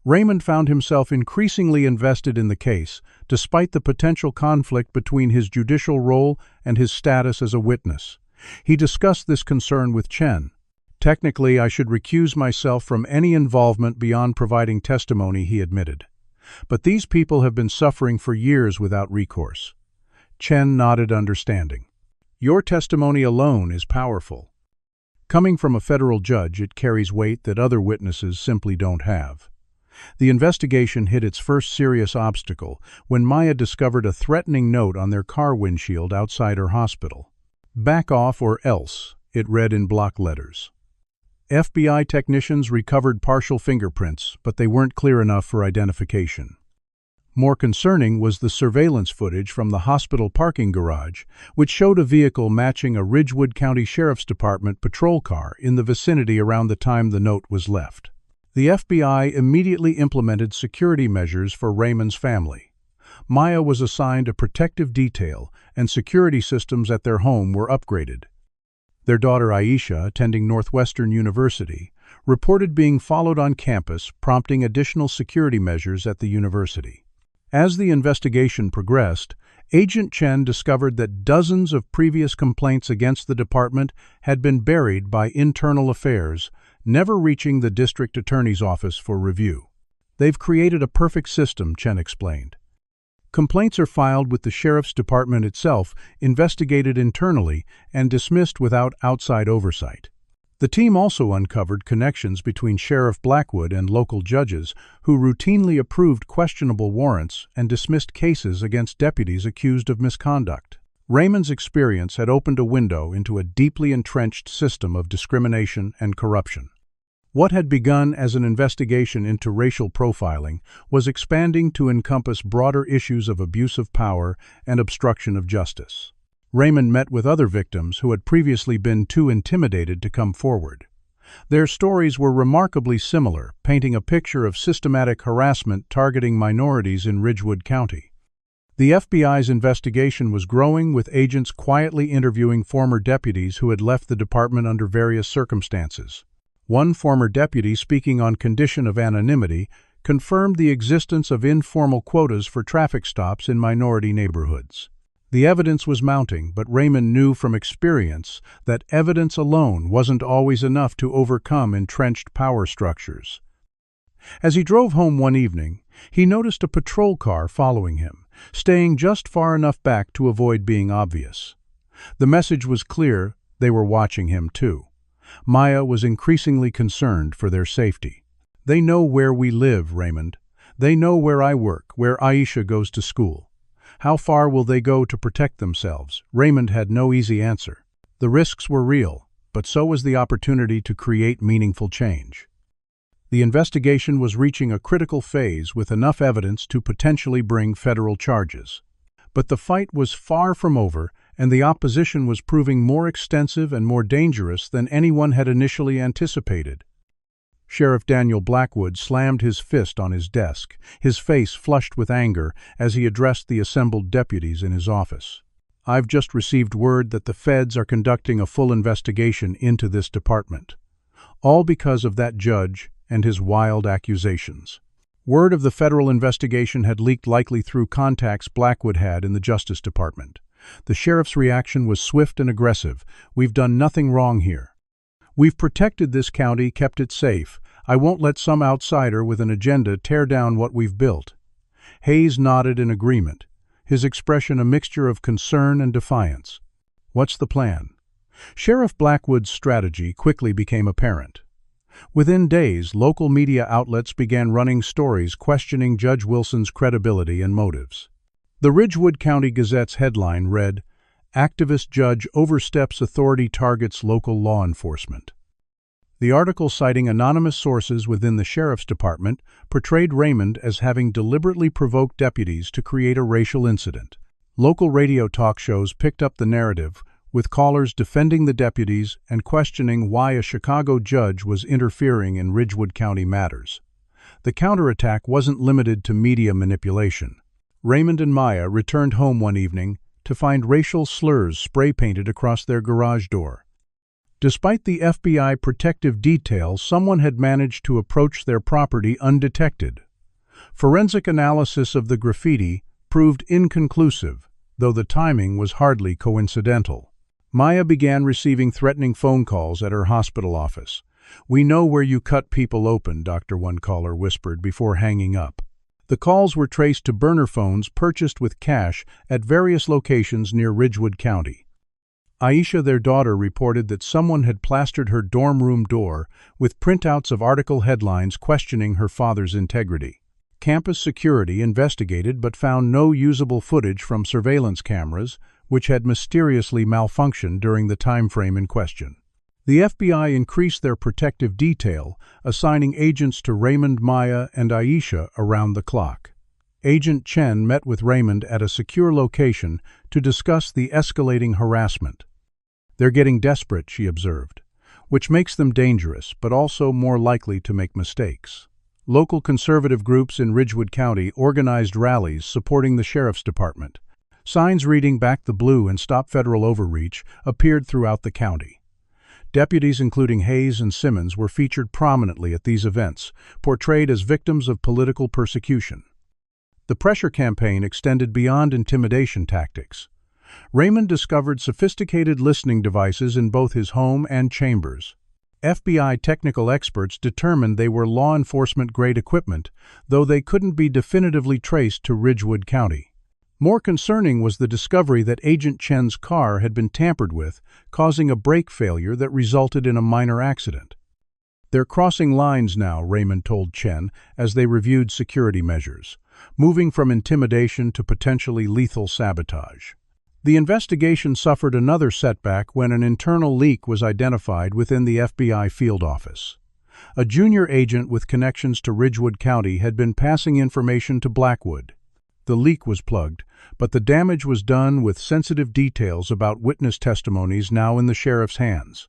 Raymond found himself increasingly invested in the case, despite the potential conflict between his judicial role and his status as a witness. He discussed this concern with Chen. "Technically, I should recuse myself from any involvement beyond providing testimony," he admitted. "But these people have been suffering for years without recourse." Chen nodded understanding. "Your testimony alone is powerful. Coming from a federal judge, it carries weight that other witnesses simply don't have." The investigation hit its first serious obstacle when Maya discovered a threatening note on their car windshield outside her hospital. "Back off or else," it read in block letters. FBI technicians recovered partial fingerprints, but they weren't clear enough for identification. More concerning was the surveillance footage from the hospital parking garage, which showed a vehicle matching a Ridgewood County Sheriff's Department patrol car in the vicinity around the time the note was left. The FBI immediately implemented security measures for Raymond's family. Maya was assigned a protective detail, and security systems at their home were upgraded. Their daughter Aisha, attending Northwestern University, reported being followed on campus, prompting additional security measures at the university. As the investigation progressed, Agent Chen discovered that dozens of previous complaints against the department had been buried by internal affairs, never reaching the district attorney's office for review. "They've created a perfect system," Chen explained. "Complaints are filed with the sheriff's department itself, investigated internally, and dismissed without outside oversight." The team also uncovered connections between Sheriff Blackwood and local judges who routinely approved questionable warrants and dismissed cases against deputies accused of misconduct. Raymond's experience had opened a window into a deeply entrenched system of discrimination and corruption. What had begun as an investigation into racial profiling was expanding to encompass broader issues of abuse of power and obstruction of justice. Raymond met with other victims who had previously been too intimidated to come forward. Their stories were remarkably similar, painting a picture of systematic harassment targeting minorities in Ridgewood County. The FBI's investigation was growing, with agents quietly interviewing former deputies who had left the department under various circumstances. One former deputy, speaking on condition of anonymity, confirmed the existence of informal quotas for traffic stops in minority neighborhoods. The evidence was mounting, but Raymond knew from experience that evidence alone wasn't always enough to overcome entrenched power structures. As he drove home one evening, he noticed a patrol car following him, staying just far enough back to avoid being obvious. The message was clear: they were watching him too. Maya was increasingly concerned for their safety. "They know where we live, Raymond. They know where I work, where Aisha goes to school. How far will they go to protect themselves?" Raymond had no easy answer. The risks were real, but so was the opportunity to create meaningful change. The investigation was reaching a critical phase with enough evidence to potentially bring federal charges. But the fight was far from over, and the opposition was proving more extensive and more dangerous than anyone had initially anticipated. Sheriff Daniel Blackwood slammed his fist on his desk, his face flushed with anger as he addressed the assembled deputies in his office. "I've just received word that the feds are conducting a full investigation into this department. All because of that judge and his wild accusations." Word of the federal investigation had leaked, likely through contacts Blackwood had in the Justice Department. The sheriff's reaction was swift and aggressive. "We've done nothing wrong here. We've protected this county, kept it safe. I won't let some outsider with an agenda tear down what we've built." Hayes nodded in agreement, his expression a mixture of concern and defiance. "What's the plan?" Sheriff Blackwood's strategy quickly became apparent. Within days, local media outlets began running stories questioning Judge Wilson's credibility and motives. The Ridgewood County Gazette's headline read, "Activist Judge Oversteps Authority Targets Local Law Enforcement." The article, citing anonymous sources within the sheriff's department, portrayed Raymond as having deliberately provoked deputies to create a racial incident. Local radio talk shows picked up the narrative, with callers defending the deputies and questioning why a Chicago judge was interfering in Ridgewood County matters. The counterattack wasn't limited to media manipulation. Raymond and Maya returned home one evening to find racial slurs spray-painted across their garage door. Despite the FBI protective detail, someone had managed to approach their property undetected. Forensic analysis of the graffiti proved inconclusive, though the timing was hardly coincidental. Maya began receiving threatening phone calls at her hospital office. "We know where you cut people open," one caller whispered before hanging up. The calls were traced to burner phones purchased with cash at various locations near Ridgewood County. Aisha, their daughter, reported that someone had plastered her dorm room door with printouts of article headlines questioning her father's integrity. Campus security investigated but found no usable footage from surveillance cameras, which had mysteriously malfunctioned during the time frame in question. The FBI increased their protective detail, assigning agents to Raymond, Maya, and Aisha around the clock. Agent Chen met with Raymond at a secure location to discuss the escalating harassment. "They're getting desperate," she observed, "which makes them dangerous, but also more likely to make mistakes." Local conservative groups in Ridgewood County organized rallies supporting the sheriff's department. Signs reading "Back the Blue" and "Stop Federal Overreach" appeared throughout the county. Deputies including Hayes and Simmons were featured prominently at these events, portrayed as victims of political persecution. The pressure campaign extended beyond intimidation tactics. Raymond discovered sophisticated listening devices in both his home and chambers. FBI technical experts determined they were law enforcement-grade equipment, though they couldn't be definitively traced to Ridgewood County. More concerning was the discovery that Agent Chen's car had been tampered with, causing a brake failure that resulted in a minor accident. "They're crossing lines now," Raymond told Chen as they reviewed security measures, moving from intimidation to potentially lethal sabotage. The investigation suffered another setback when an internal leak was identified within the FBI field office. A junior agent with connections to Ridgewood County had been passing information to Blackwood. The leak was plugged, but the damage was done with sensitive details about witness testimonies now in the sheriff's hands.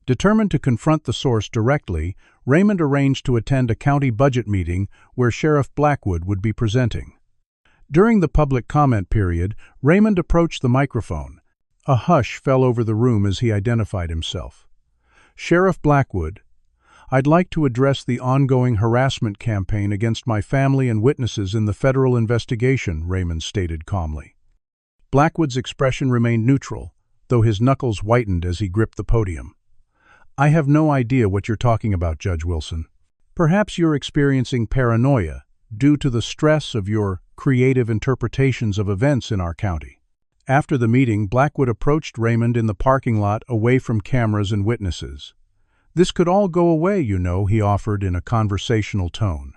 Determined to confront the source directly, Raymond arranged to attend a county budget meeting where Sheriff Blackwood would be presenting. During the public comment period, Raymond approached the microphone. A hush fell over the room as he identified himself. "Sheriff Blackwood, I'd like to address the ongoing harassment campaign against my family and witnesses in the federal investigation," Raymond stated calmly. Blackwood's expression remained neutral, though his knuckles whitened as he gripped the podium. "I have no idea what you're talking about, Judge Wilson. Perhaps you're experiencing paranoia due to the stress of your creative interpretations of events in our county." After the meeting, Blackwood approached Raymond in the parking lot away from cameras and witnesses. "This could all go away, you know," he offered in a conversational tone.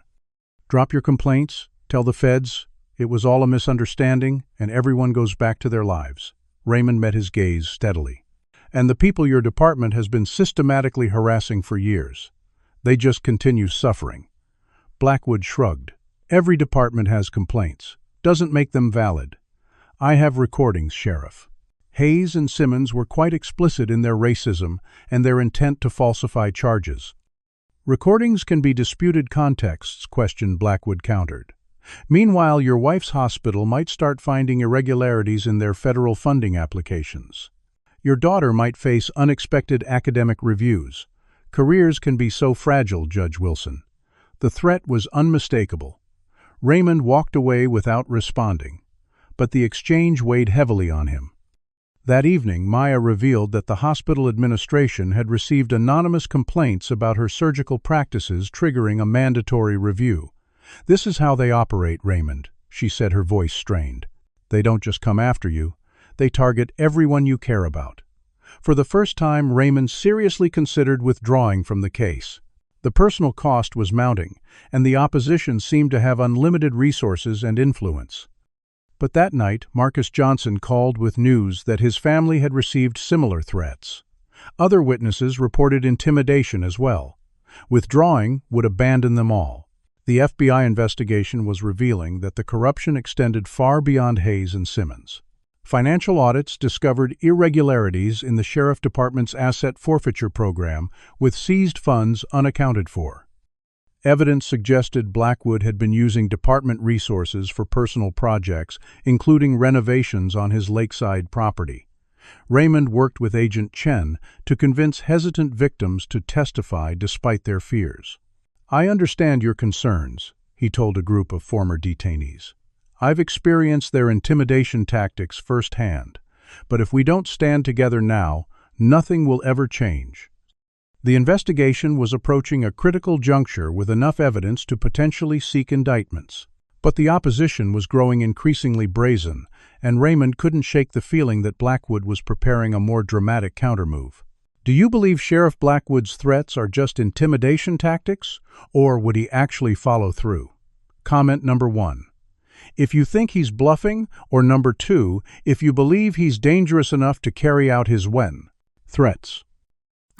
"Drop your complaints, tell the feds it was all a misunderstanding, and everyone goes back to their lives." Raymond met his gaze steadily. "And the people your department has been systematically harassing for years. They just continue suffering." Blackwood shrugged. "Every department has complaints. Doesn't make them valid. I have recordings, Sheriff." Hayes and Simmons were quite explicit in their racism and their intent to falsify charges. Recordings can be disputed contexts, Blackwood countered. Meanwhile, your wife's hospital might start finding irregularities in their federal funding applications. Your daughter might face unexpected academic reviews. Careers can be so fragile, Judge Wilson. The threat was unmistakable. Raymond walked away without responding, but the exchange weighed heavily on him. That evening, Maya revealed that the hospital administration had received anonymous complaints about her surgical practices, triggering a mandatory review. "This is how they operate, Raymond," she said, her voice strained. "They don't just come after you. They target everyone you care about." For the first time, Raymond seriously considered withdrawing from the case. The personal cost was mounting, and the opposition seemed to have unlimited resources and influence. But that night, Marcus Johnson called with news that his family had received similar threats. Other witnesses reported intimidation as well. Withdrawing would abandon them all. The FBI investigation was revealing that the corruption extended far beyond Hayes and Simmons. Financial audits discovered irregularities in the Sheriff Department's asset forfeiture program, with seized funds unaccounted for. Evidence suggested Blackwood had been using department resources for personal projects, including renovations on his lakeside property. Raymond worked with Agent Chen to convince hesitant victims to testify despite their fears. "I understand your concerns," he told a group of former detainees. "I've experienced their intimidation tactics firsthand, but if we don't stand together now, nothing will ever change." The investigation was approaching a critical juncture with enough evidence to potentially seek indictments. But the opposition was growing increasingly brazen, and Raymond couldn't shake the feeling that Blackwood was preparing a more dramatic countermove. "Do you believe Sheriff Blackwood's threats are just intimidation tactics, or would he actually follow through?" Comment number 1. If you think he's bluffing, or number 2, if you believe he's dangerous enough to carry out his threats.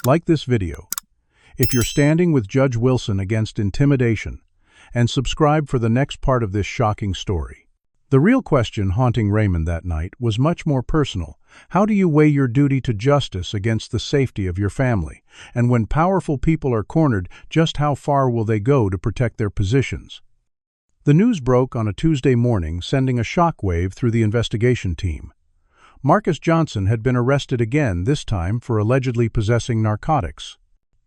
Like this video if you're standing with Judge Wilson against intimidation, and subscribe for the next part of this shocking story. The real question haunting Raymond that night was much more personal. How do you weigh your duty to justice against the safety of your family? And when powerful people are cornered, just how far will they go to protect their positions? The news broke on a Tuesday morning, sending a shockwave through the investigation team. Marcus Johnson had been arrested again, this time for allegedly possessing narcotics.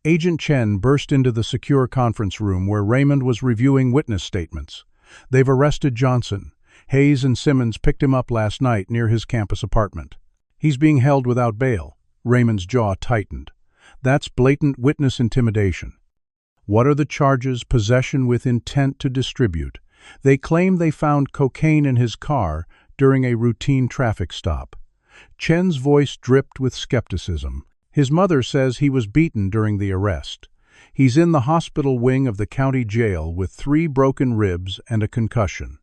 Agent Chen burst into the secure conference room where Raymond was reviewing witness statements. "They've arrested Johnson. Hayes and Simmons picked him up last night near his campus apartment. He's being held without bail." Raymond's jaw tightened. "That's blatant witness intimidation." "What are the charges?" "Possession with intent to distribute. They claim they found cocaine in his car during a routine traffic stop." Chen's voice dripped with skepticism. "His mother says he was beaten during the arrest. He's in the hospital wing of the county jail with 3 broken ribs and a concussion.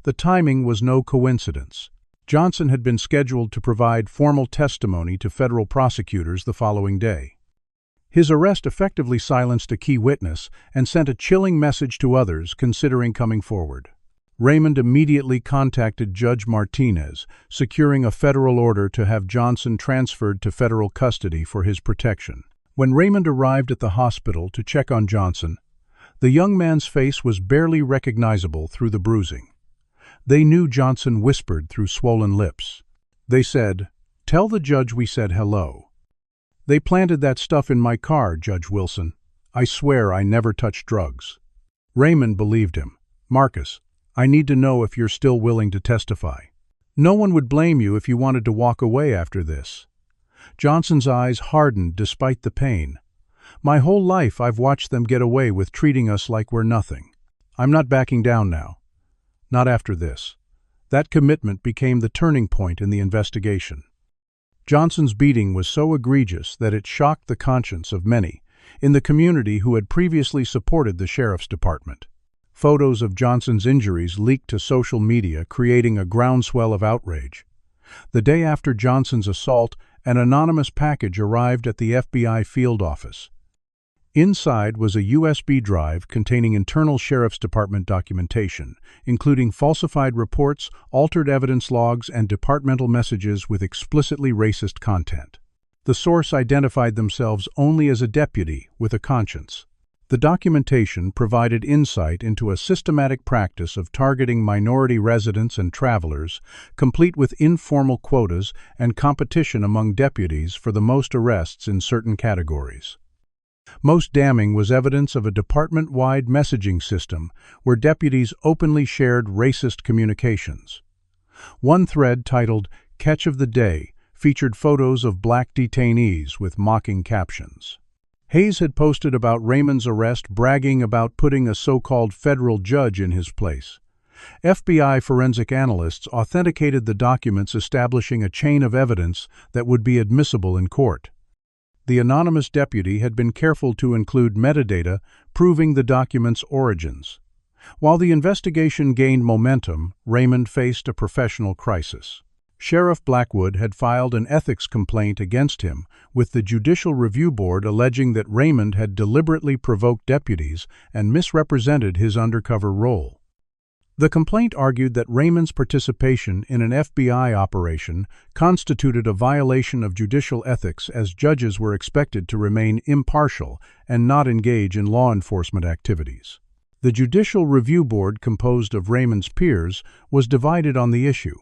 The timing was no coincidence." Johnson had been scheduled to provide formal testimony to federal prosecutors the following day. His arrest effectively silenced a key witness and sent a chilling message to others considering coming forward. Raymond immediately contacted Judge Martinez, securing a federal order to have Johnson transferred to federal custody for his protection. When Raymond arrived at the hospital to check on Johnson, the young man's face was barely recognizable through the bruising. "They knew," Johnson whispered through swollen lips. "They said, 'Tell the judge we said hello.' They planted that stuff in my car, Judge Wilson. I swear I never touched drugs." Raymond believed him. "Marcus, I need to know if you're still willing to testify. No one would blame you if you wanted to walk away after this." Johnson's eyes hardened despite the pain. "My whole life I've watched them get away with treating us like we're nothing. I'm not backing down now. Not after this." That commitment became the turning point in the investigation. Johnson's beating was so egregious that it shocked the conscience of many in the community who had previously supported the sheriff's department. Photos of Johnson's injuries leaked to social media, creating a groundswell of outrage. The day after Johnson's assault, an anonymous package arrived at the FBI field office. Inside was a USB drive containing internal Sheriff's Department documentation, including falsified reports, altered evidence logs, and departmental messages with explicitly racist content. The source identified themselves only as a deputy with a conscience. The documentation provided insight into a systematic practice of targeting minority residents and travelers, complete with informal quotas and competition among deputies for the most arrests in certain categories. Most damning was evidence of a department-wide messaging system where deputies openly shared racist communications. One thread titled "Catch of the Day" featured photos of black detainees with mocking captions. Hayes had posted about Raymond's arrest, bragging about putting a so-called federal judge in his place. FBI forensic analysts authenticated the documents, establishing a chain of evidence that would be admissible in court. The anonymous deputy had been careful to include metadata proving the document's origins. While the investigation gained momentum, Raymond faced a professional crisis. Sheriff Blackwood had filed an ethics complaint against him, with the Judicial Review Board alleging that Raymond had deliberately provoked deputies and misrepresented his undercover role. The complaint argued that Raymond's participation in an FBI operation constituted a violation of judicial ethics, as judges were expected to remain impartial and not engage in law enforcement activities. The Judicial Review Board, composed of Raymond's peers, was divided on the issue.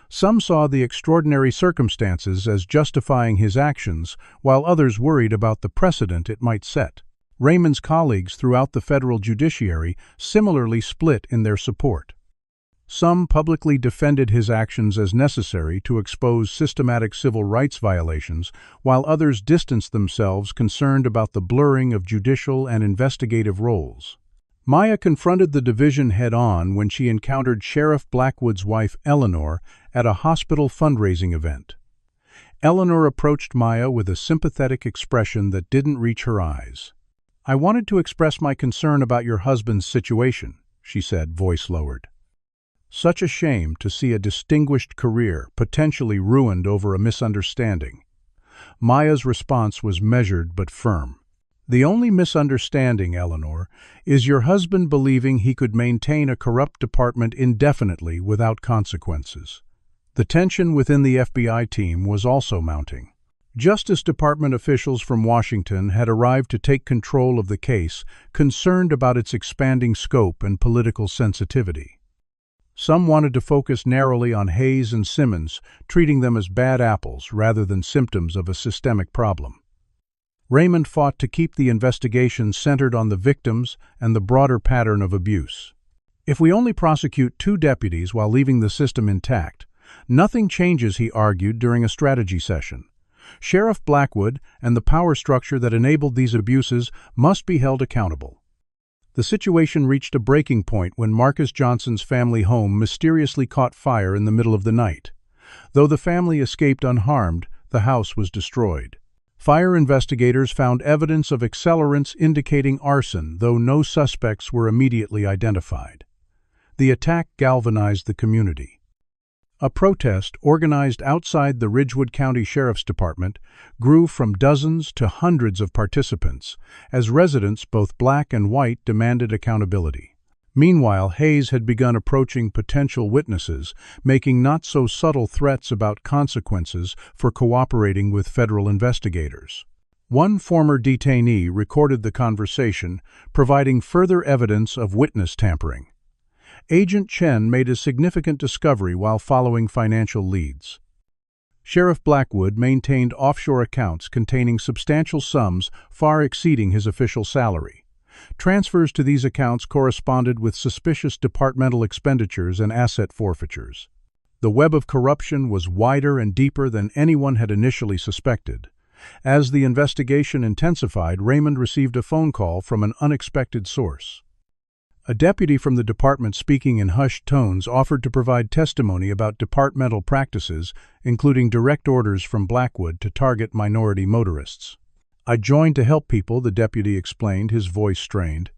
Some saw the extraordinary circumstances as justifying his actions, while others worried about the precedent it might set. Raymond's colleagues throughout the federal judiciary similarly split in their support. Some publicly defended his actions as necessary to expose systematic civil rights violations, while others distanced themselves, concerned about the blurring of judicial and investigative roles. Maya confronted the division head-on when she encountered Sheriff Blackwood's wife, Eleanor, at a hospital fundraising event. Eleanor approached Maya with a sympathetic expression that didn't reach her eyes. "I wanted to express my concern about your husband's situation," she said, voice lowered. Such a shame to see a distinguished career potentially ruined over a misunderstanding. Maya's response was measured but firm. "The only misunderstanding, Eleanor, is your husband believing he could maintain a corrupt department indefinitely without consequences." The tension within the FBI team was also mounting. Justice Department officials from Washington had arrived to take control of the case, concerned about its expanding scope and political sensitivity. Some wanted to focus narrowly on Hayes and Simmons, treating them as bad apples rather than symptoms of a systemic problem. Raymond fought to keep the investigation centered on the victims and the broader pattern of abuse. "If we only prosecute 2 deputies while leaving the system intact, nothing changes," he argued during a strategy session. "Sheriff Blackwood and the power structure that enabled these abuses must be held accountable." The situation reached a breaking point when Marcus Johnson's family home mysteriously caught fire in the middle of the night. Though the family escaped unharmed, the house was destroyed. Fire investigators found evidence of accelerants indicating arson, though no suspects were immediately identified. The attack galvanized the community. A protest organized outside the Ridgewood County Sheriff's Department grew from dozens to hundreds of participants, as residents, both black and white, demanded accountability. Meanwhile, Hayes had begun approaching potential witnesses, making not-so-subtle threats about consequences for cooperating with federal investigators. One former detainee recorded the conversation, providing further evidence of witness tampering. Agent Chen made a significant discovery while following financial leads. Sheriff Blackwood maintained offshore accounts containing substantial sums far exceeding his official salary. Transfers to these accounts corresponded with suspicious departmental expenditures and asset forfeitures. The web of corruption was wider and deeper than anyone had initially suspected. As the investigation intensified, Raymond received a phone call from an unexpected source. A deputy from the department, speaking in hushed tones, offered to provide testimony about departmental practices, including direct orders from Blackwood to target minority motorists. "I joined to help people," the deputy explained, his voice strained.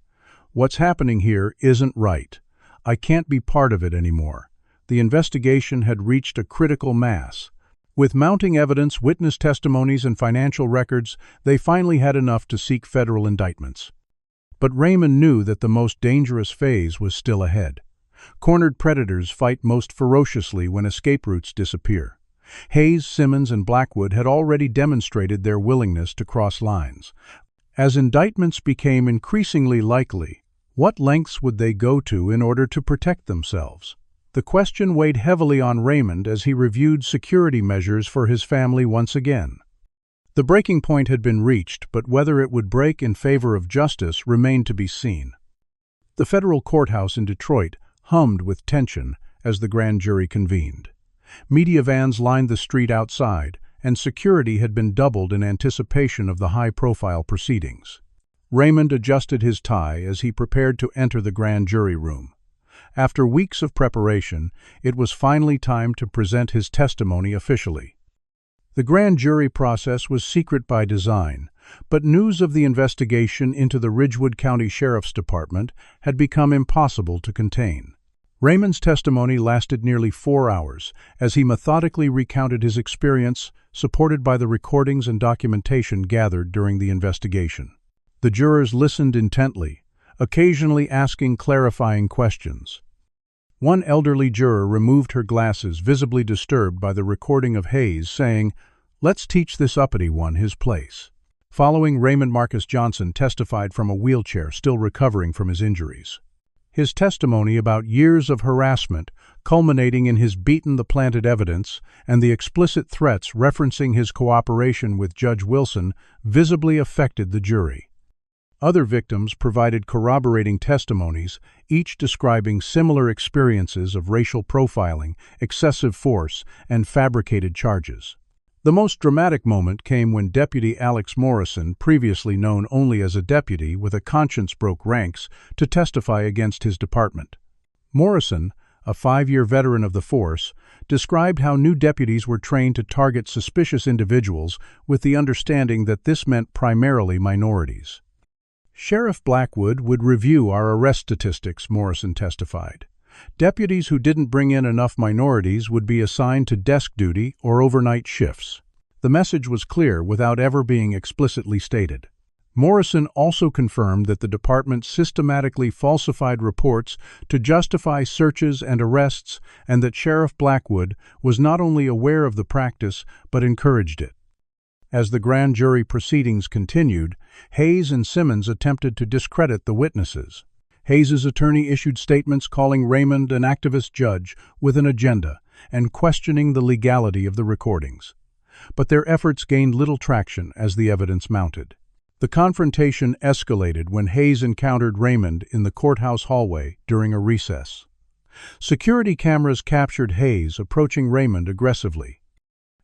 "What's happening here isn't right. I can't be part of it anymore." The investigation had reached a critical mass. With mounting evidence, witness testimonies, and financial records, they finally had enough to seek federal indictments. But Raymond knew that the most dangerous phase was still ahead. Cornered predators fight most ferociously when escape routes disappear. Hayes, Simmons, and Blackwood had already demonstrated their willingness to cross lines. As indictments became increasingly likely, what lengths would they go to in order to protect themselves? The question weighed heavily on Raymond as he reviewed security measures for his family once again. The breaking point had been reached, but whether it would break in favor of justice remained to be seen. The federal courthouse in Detroit hummed with tension as the grand jury convened. Media vans lined the street outside, and security had been doubled in anticipation of the high-profile proceedings. Raymond adjusted his tie as he prepared to enter the grand jury room. After weeks of preparation, it was finally time to present his testimony officially. The grand jury process was secret by design, but news of the investigation into the Ridgewood County Sheriff's Department had become impossible to contain. Raymond's testimony lasted nearly 4 hours, as he methodically recounted his experience, supported by the recordings and documentation gathered during the investigation. The jurors listened intently, occasionally asking clarifying questions. One elderly juror removed her glasses, visibly disturbed by the recording of Hayes, saying, "Let's teach this uppity one his place." Following, Raymond Marcus Johnson testified from a wheelchair, still recovering from his injuries. His testimony about years of harassment, culminating in his beaten the planted evidence, and the explicit threats referencing his cooperation with Judge Wilson, visibly affected the jury. Other victims provided corroborating testimonies, each describing similar experiences of racial profiling, excessive force, and fabricated charges. The most dramatic moment came when Deputy Alex Morrison, previously known only as a deputy with a conscience, broke ranks to testify against his department. Morrison, a 5-year veteran of the force, described how new deputies were trained to target suspicious individuals with the understanding that this meant primarily minorities. Sheriff Blackwood would review our arrest statistics, Morrison testified. Deputies who didn't bring in enough minorities would be assigned to desk duty or overnight shifts. The message was clear without ever being explicitly stated. Morrison also confirmed that the department systematically falsified reports to justify searches and arrests, and that Sheriff Blackwood was not only aware of the practice but encouraged it. As the grand jury proceedings continued, Hayes and Simmons attempted to discredit the witnesses. Hayes's attorney issued statements calling Raymond an activist judge with an agenda and questioning the legality of the recordings. But their efforts gained little traction as the evidence mounted. The confrontation escalated when Hayes encountered Raymond in the courthouse hallway during a recess. Security cameras captured Hayes approaching Raymond aggressively.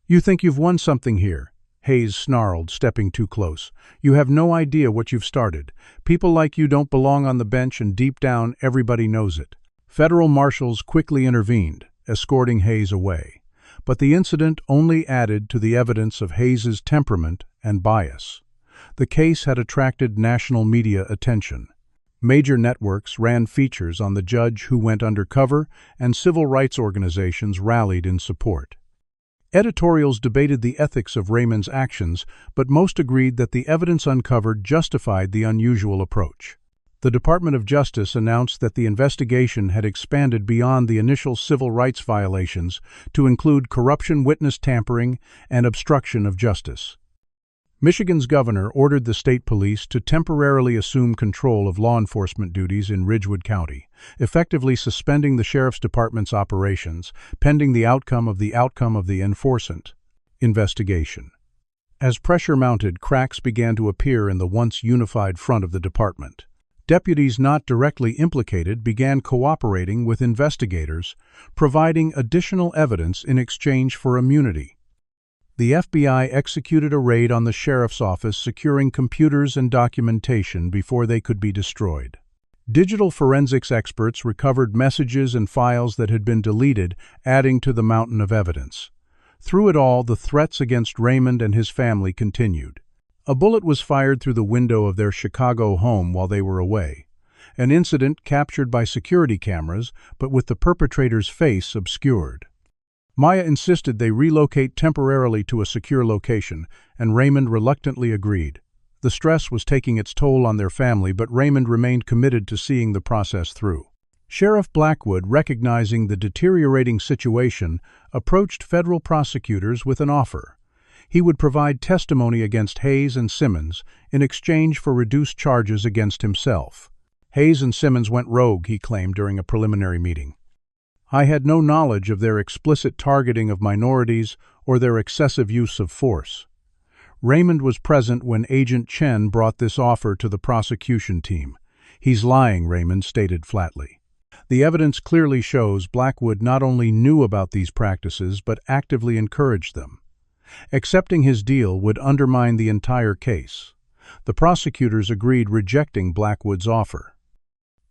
"You think you've won something here?" Hayes snarled, stepping too close. "You have no idea what you've started. People like you don't belong on the bench, and deep down, everybody knows it." Federal marshals quickly intervened, escorting Hayes away. But the incident only added to the evidence of Hayes's temperament and bias. The case had attracted national media attention. Major networks ran features on the judge who went undercover, and civil rights organizations rallied in support. Editorials debated the ethics of Raymond's actions, but most agreed that the evidence uncovered justified the unusual approach. The Department of Justice announced that the investigation had expanded beyond the initial civil rights violations to include corruption, witness tampering, and obstruction of justice. Michigan's governor ordered the state police to temporarily assume control of law enforcement duties in Ridgewood County, effectively suspending the sheriff's department's operations, pending the outcome of the enforcement investigation. As pressure mounted, cracks began to appear in the once unified front of the department. Deputies not directly implicated began cooperating with investigators, providing additional evidence in exchange for immunity. The FBI executed a raid on the sheriff's office, securing computers and documentation before they could be destroyed. Digital forensics experts recovered messages and files that had been deleted, adding to the mountain of evidence. Through it all, the threats against Raymond and his family continued. A bullet was fired through the window of their Chicago home while they were away. An incident captured by security cameras, but with the perpetrator's face obscured. Maya insisted they relocate temporarily to a secure location, and Raymond reluctantly agreed. The stress was taking its toll on their family, but Raymond remained committed to seeing the process through. Sheriff Blackwood, recognizing the deteriorating situation, approached federal prosecutors with an offer. He would provide testimony against Hayes and Simmons in exchange for reduced charges against himself. Hayes and Simmons went rogue, he claimed during a preliminary meeting. I had no knowledge of their explicit targeting of minorities or their excessive use of force. Raymond was present when Agent Chen brought this offer to the prosecution team. He's lying, Raymond stated flatly. The evidence clearly shows Blackwood not only knew about these practices but actively encouraged them. Accepting his deal would undermine the entire case. The prosecutors agreed, rejecting Blackwood's offer.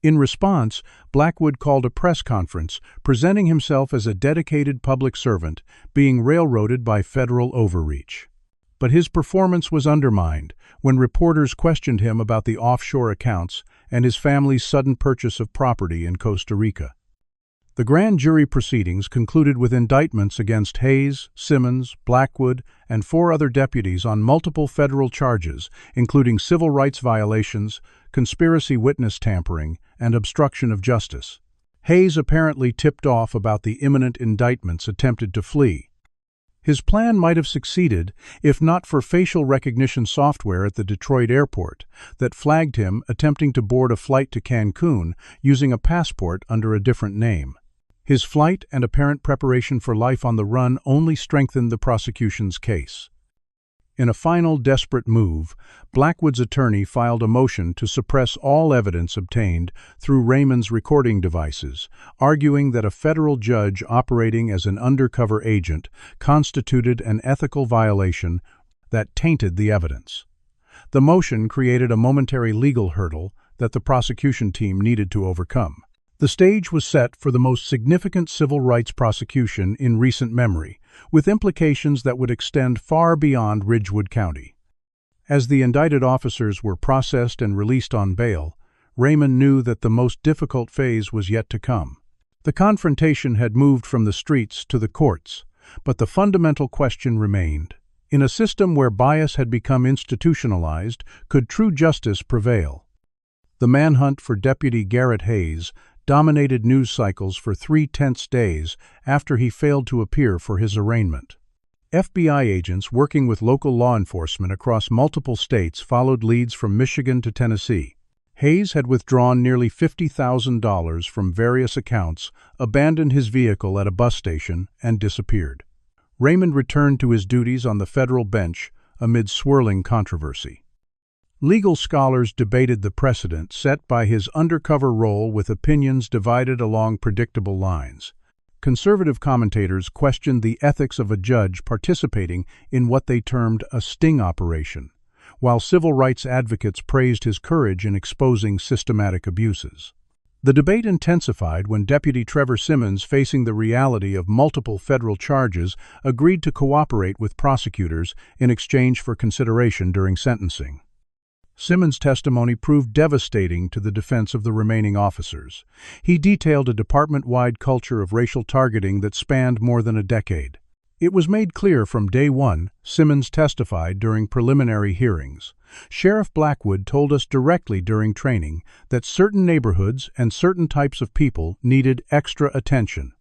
In response, Blackwood called a press conference, presenting himself as a dedicated public servant, being railroaded by federal overreach. But his performance was undermined when reporters questioned him about the offshore accounts and his family's sudden purchase of property in Costa Rica. The grand jury proceedings concluded with indictments against Hayes, Simmons, Blackwood, and 4 other deputies on multiple federal charges, including civil rights violations, conspiracy witness tampering, and obstruction of justice. Hayes, apparently tipped off about the imminent indictments, attempted to flee. His plan might have succeeded if not for facial recognition software at the Detroit airport that flagged him attempting to board a flight to Cancun using a passport under a different name. His flight and apparent preparation for life on the run only strengthened the prosecution's case. In a final desperate move, Blackwood's attorney filed a motion to suppress all evidence obtained through Raymond's recording devices, arguing that a federal judge operating as an undercover agent constituted an ethical violation that tainted the evidence. The motion created a momentary legal hurdle that the prosecution team needed to overcome. The stage was set for the most significant civil rights prosecution in recent memory, with implications that would extend far beyond Ridgewood County. As the indicted officers were processed and released on bail, Raymond knew that the most difficult phase was yet to come. The confrontation had moved from the streets to the courts, but the fundamental question remained. In a system where bias had become institutionalized, could true justice prevail? The manhunt for Deputy Garrett Hayes dominated news cycles for 3 tense days after he failed to appear for his arraignment. FBI agents working with local law enforcement across multiple states followed leads from Michigan to Tennessee. Hayes had withdrawn nearly $50,000 from various accounts, abandoned his vehicle at a bus station, and disappeared. Raymond returned to his duties on the federal bench amid swirling controversy. Legal scholars debated the precedent set by his undercover role with opinions divided along predictable lines. Conservative commentators questioned the ethics of a judge participating in what they termed a sting operation, while civil rights advocates praised his courage in exposing systematic abuses. The debate intensified when Deputy Trevor Simmons, facing the reality of multiple federal charges, agreed to cooperate with prosecutors in exchange for consideration during sentencing. Simmons' testimony proved devastating to the defense of the remaining officers. He detailed a department-wide culture of racial targeting that spanned more than a decade. It was made clear from day one, Simmons testified during preliminary hearings. Sheriff Blackwood told us directly during training that certain neighborhoods and certain types of people needed extra attention.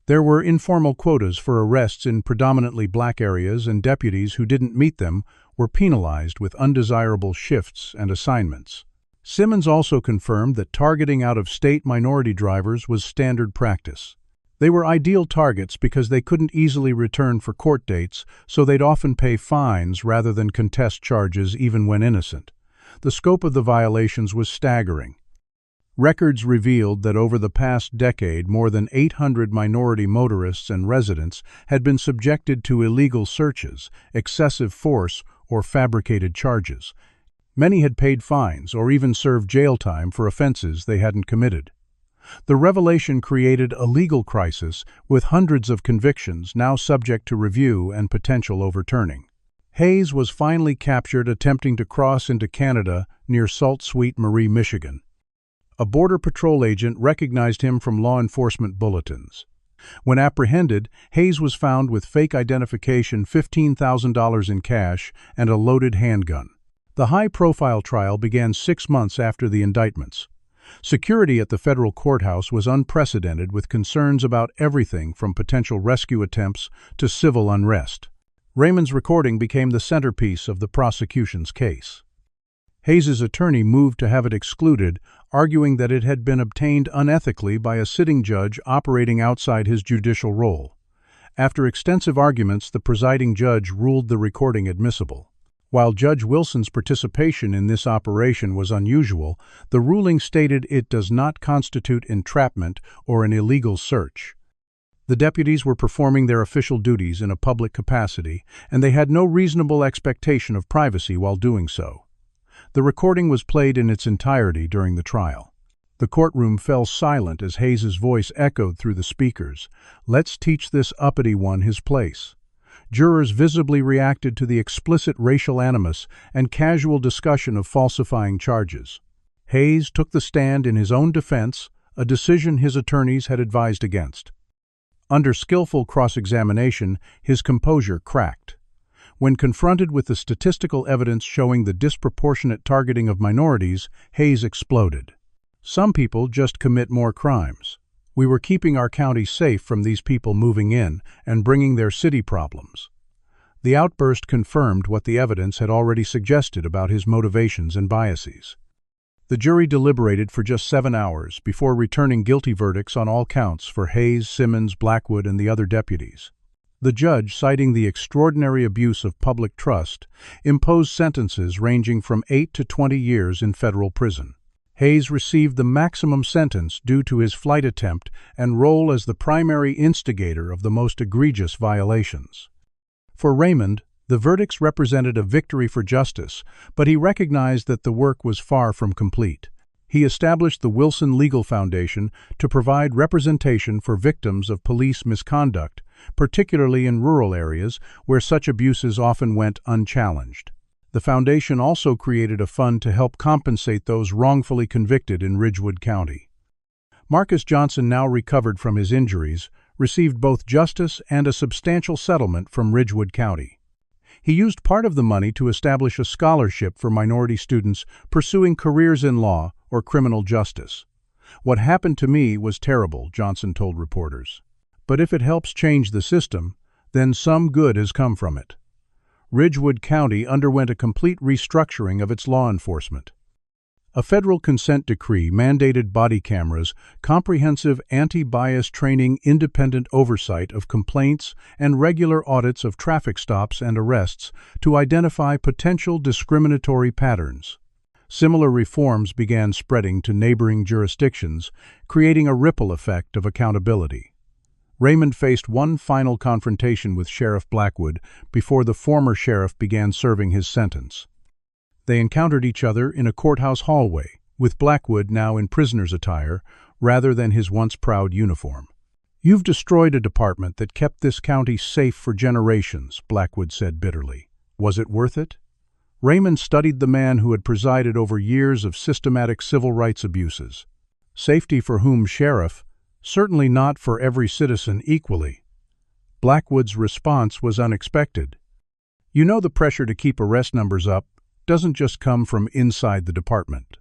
There were informal quotas for arrests in predominantly black areas, and deputies who didn't meet them were penalized with undesirable shifts and assignments. Simmons also confirmed that targeting out-of-state minority drivers was standard practice. They were ideal targets because they couldn't easily return for court dates, so they'd often pay fines rather than contest charges even when innocent. The scope of the violations was staggering. Records revealed that over the past decade, more than 800 minority motorists and residents had been subjected to illegal searches, excessive force, or fabricated charges. Many had paid fines or even served jail time for offenses they hadn't committed. The revelation created a legal crisis, with hundreds of convictions now subject to review and potential overturning. Hayes was finally captured attempting to cross into Canada near Sault Ste. Marie, Michigan. A Border Patrol agent recognized him from law enforcement bulletins. When apprehended, Hayes was found with fake identification, $15,000 in cash, and a loaded handgun. The high-profile trial began 6 months after the indictments. Security at the federal courthouse was unprecedented, with concerns about everything from potential rescue attempts to civil unrest. Raymond's recording became the centerpiece of the prosecution's case. Hayes's attorney moved to have it excluded, arguing that it had been obtained unethically by a sitting judge operating outside his judicial role. After extensive arguments, the presiding judge ruled the recording admissible. While Judge Wilson's participation in this operation was unusual, the ruling stated it does not constitute entrapment or an illegal search. The deputies were performing their official duties in a public capacity, and they had no reasonable expectation of privacy while doing so. The recording was played in its entirety during the trial. The courtroom fell silent as Hayes's voice echoed through the speakers. "Let's teach this uppity one his place." Jurors visibly reacted to the explicit racial animus and casual discussion of falsifying charges. Hayes took the stand in his own defense, a decision his attorneys had advised against. Under skillful cross-examination, his composure cracked. When confronted with the statistical evidence showing the disproportionate targeting of minorities, Hayes exploded. "Some people just commit more crimes. We were keeping our county safe from these people moving in and bringing their city problems." The outburst confirmed what the evidence had already suggested about his motivations and biases. The jury deliberated for just 7 hours before returning guilty verdicts on all counts for Hayes, Simmons, Blackwood, and the other deputies. The judge, citing the extraordinary abuse of public trust, imposed sentences ranging from 8 to 20 years in federal prison. Hayes received the maximum sentence due to his flight attempt and role as the primary instigator of the most egregious violations. For Raymond, the verdicts represented a victory for justice, but he recognized that the work was far from complete. He established the Wilson Legal Foundation to provide representation for victims of police misconduct, particularly in rural areas where such abuses often went unchallenged. The foundation also created a fund to help compensate those wrongfully convicted in Ridgewood County. Marcus Johnson, now recovered from his injuries, received both justice and a substantial settlement from Ridgewood County. He used part of the money to establish a scholarship for minority students pursuing careers in law or criminal justice. "What happened to me was terrible," Johnson told reporters. "But if it helps change the system, then some good has come from it." Ridgewood County underwent a complete restructuring of its law enforcement. A federal consent decree mandated body cameras, comprehensive anti-bias training, independent oversight of complaints, and regular audits of traffic stops and arrests to identify potential discriminatory patterns. Similar reforms began spreading to neighboring jurisdictions, creating a ripple effect of accountability. Raymond faced one final confrontation with Sheriff Blackwood before the former sheriff began serving his sentence. They encountered each other in a courthouse hallway, with Blackwood now in prisoner's attire rather than his once proud uniform. "You've destroyed a department that kept this county safe for generations," Blackwood said bitterly. "Was it worth it?" Raymond studied the man who had presided over years of systematic civil rights abuses. Safety for whom, Sheriff? Certainly not for every citizen equally. Blackwood's response was unexpected. "You know, the pressure to keep arrest numbers up doesn't just come from inside the department.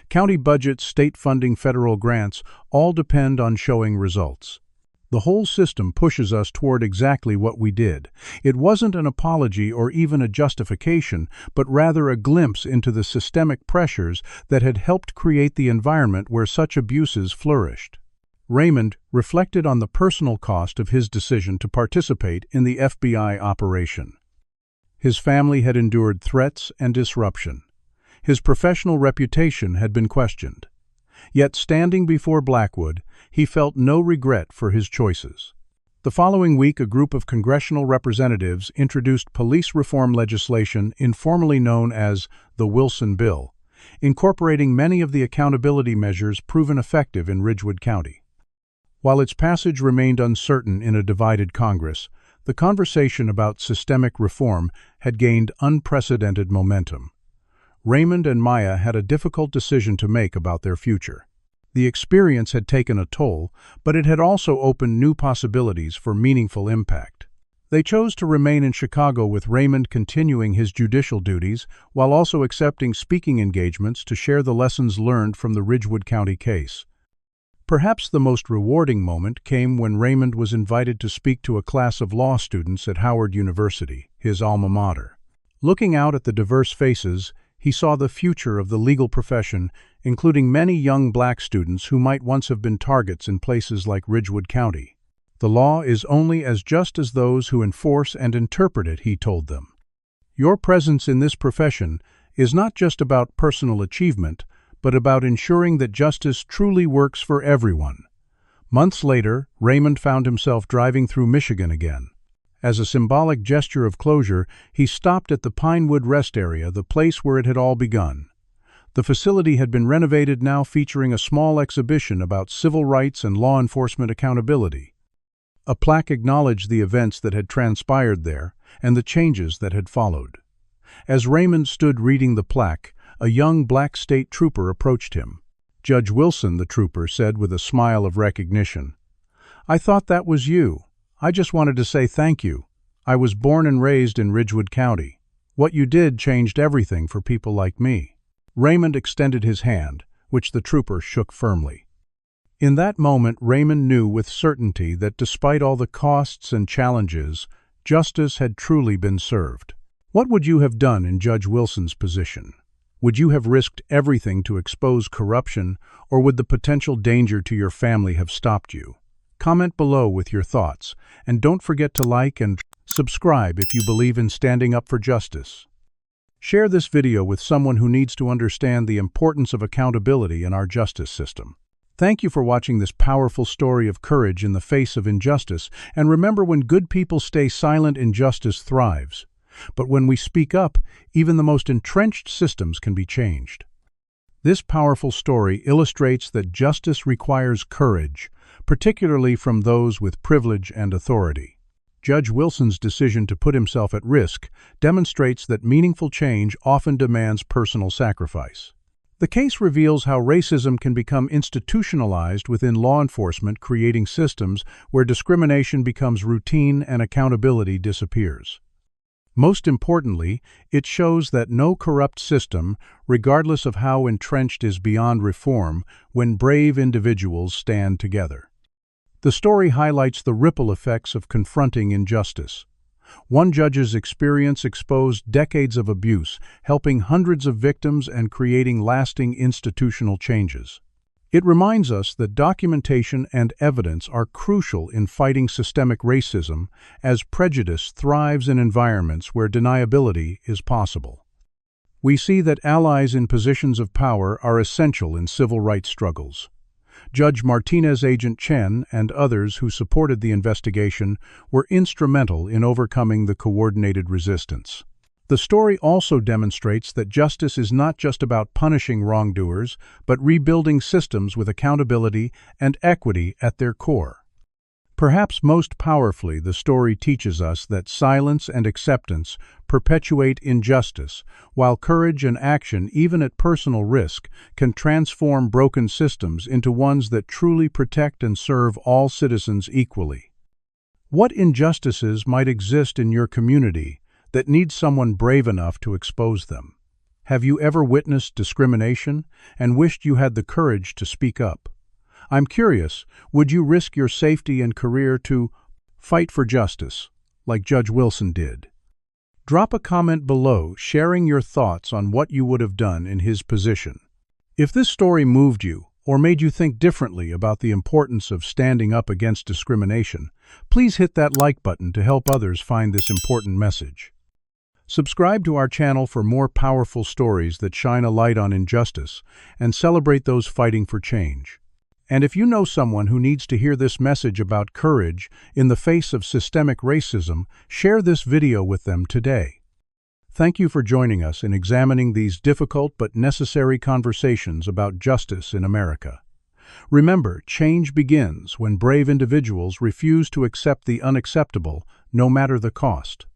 County budgets, state funding, federal grants all depend on showing results. The whole system pushes us toward exactly what we did. It wasn't an apology or even a justification, but rather a glimpse into the systemic pressures that had helped create the environment where such abuses flourished." Raymond reflected on the personal cost of his decision to participate in the FBI operation. His family had endured threats and disruption. His professional reputation had been questioned. Yet, standing before Blackwood, he felt no regret for his choices. The following week, a group of congressional representatives introduced police reform legislation informally known as the Wilson Bill, incorporating many of the accountability measures proven effective in Ridgewood County. While its passage remained uncertain in a divided Congress, the conversation about systemic reform had gained unprecedented momentum. Raymond and Maya had a difficult decision to make about their future. The experience had taken a toll, but it had also opened new possibilities for meaningful impact. They chose to remain in Chicago, with Raymond continuing his judicial duties while also accepting speaking engagements to share the lessons learned from the Ridgewood County case. Perhaps the most rewarding moment came when Raymond was invited to speak to a class of law students at Howard University, his alma mater. Looking out at the diverse faces, he saw the future of the legal profession, including many young black students who might once have been targets in places like Ridgewood County. The law is only as just as those who enforce and interpret it, he told them. Your presence in this profession is not just about personal achievement, but about ensuring that justice truly works for everyone. Months later, Raymond found himself driving through Michigan again. As a symbolic gesture of closure, he stopped at the Pinewood Rest Area, the place where it had all begun. The facility had been renovated, now featuring a small exhibition about civil rights and law enforcement accountability. A plaque acknowledged the events that had transpired there and the changes that had followed. As Raymond stood reading the plaque, a young black state trooper approached him. Judge Wilson, the trooper said with a smile of recognition. "I thought that was you. I just wanted to say thank you. I was born and raised in Ridgewood County. What you did changed everything for people like me." Raymond extended his hand, which the trooper shook firmly. In that moment, Raymond knew with certainty that despite all the costs and challenges, justice had truly been served. What would you have done in Judge Wilson's position? Would you have risked everything to expose corruption, or would the potential danger to your family have stopped you? Comment below with your thoughts, and don't forget to like and subscribe if you believe in standing up for justice. Share this video with someone who needs to understand the importance of accountability in our justice system. Thank you for watching this powerful story of courage in the face of injustice, and remember, when good people stay silent, injustice thrives. But when we speak up, even the most entrenched systems can be changed. This powerful story illustrates that justice requires courage, particularly from those with privilege and authority. Judge Wilson's decision to put himself at risk demonstrates that meaningful change often demands personal sacrifice. The case reveals how racism can become institutionalized within law enforcement, creating systems where discrimination becomes routine and accountability disappears. Most importantly, it shows that no corrupt system, regardless of how entrenched, is beyond reform when brave individuals stand together. The story highlights the ripple effects of confronting injustice. One judge's experience exposed decades of abuse, helping hundreds of victims and creating lasting institutional changes. It reminds us that documentation and evidence are crucial in fighting systemic racism, as prejudice thrives in environments where deniability is possible. We see that allies in positions of power are essential in civil rights struggles. Judge Martinez, Agent Chen, and others who supported the investigation were instrumental in overcoming the coordinated resistance. The story also demonstrates that justice is not just about punishing wrongdoers, but rebuilding systems with accountability and equity at their core. Perhaps most powerfully, the story teaches us that silence and acceptance perpetuate injustice, while courage and action, even at personal risk, can transform broken systems into ones that truly protect and serve all citizens equally. What injustices might exist in your community that need someone brave enough to expose them? Have you ever witnessed discrimination and wished you had the courage to speak up? I'm curious, would you risk your safety and career to fight for justice, like Judge Wilson did? Drop a comment below sharing your thoughts on what you would have done in his position. If this story moved you or made you think differently about the importance of standing up against discrimination, please hit that like button to help others find this important message. Subscribe to our channel for more powerful stories that shine a light on injustice and celebrate those fighting for change. And if you know someone who needs to hear this message about courage in the face of systemic racism, share this video with them today. Thank you for joining us in examining these difficult but necessary conversations about justice in America. Remember, change begins when brave individuals refuse to accept the unacceptable, no matter the cost.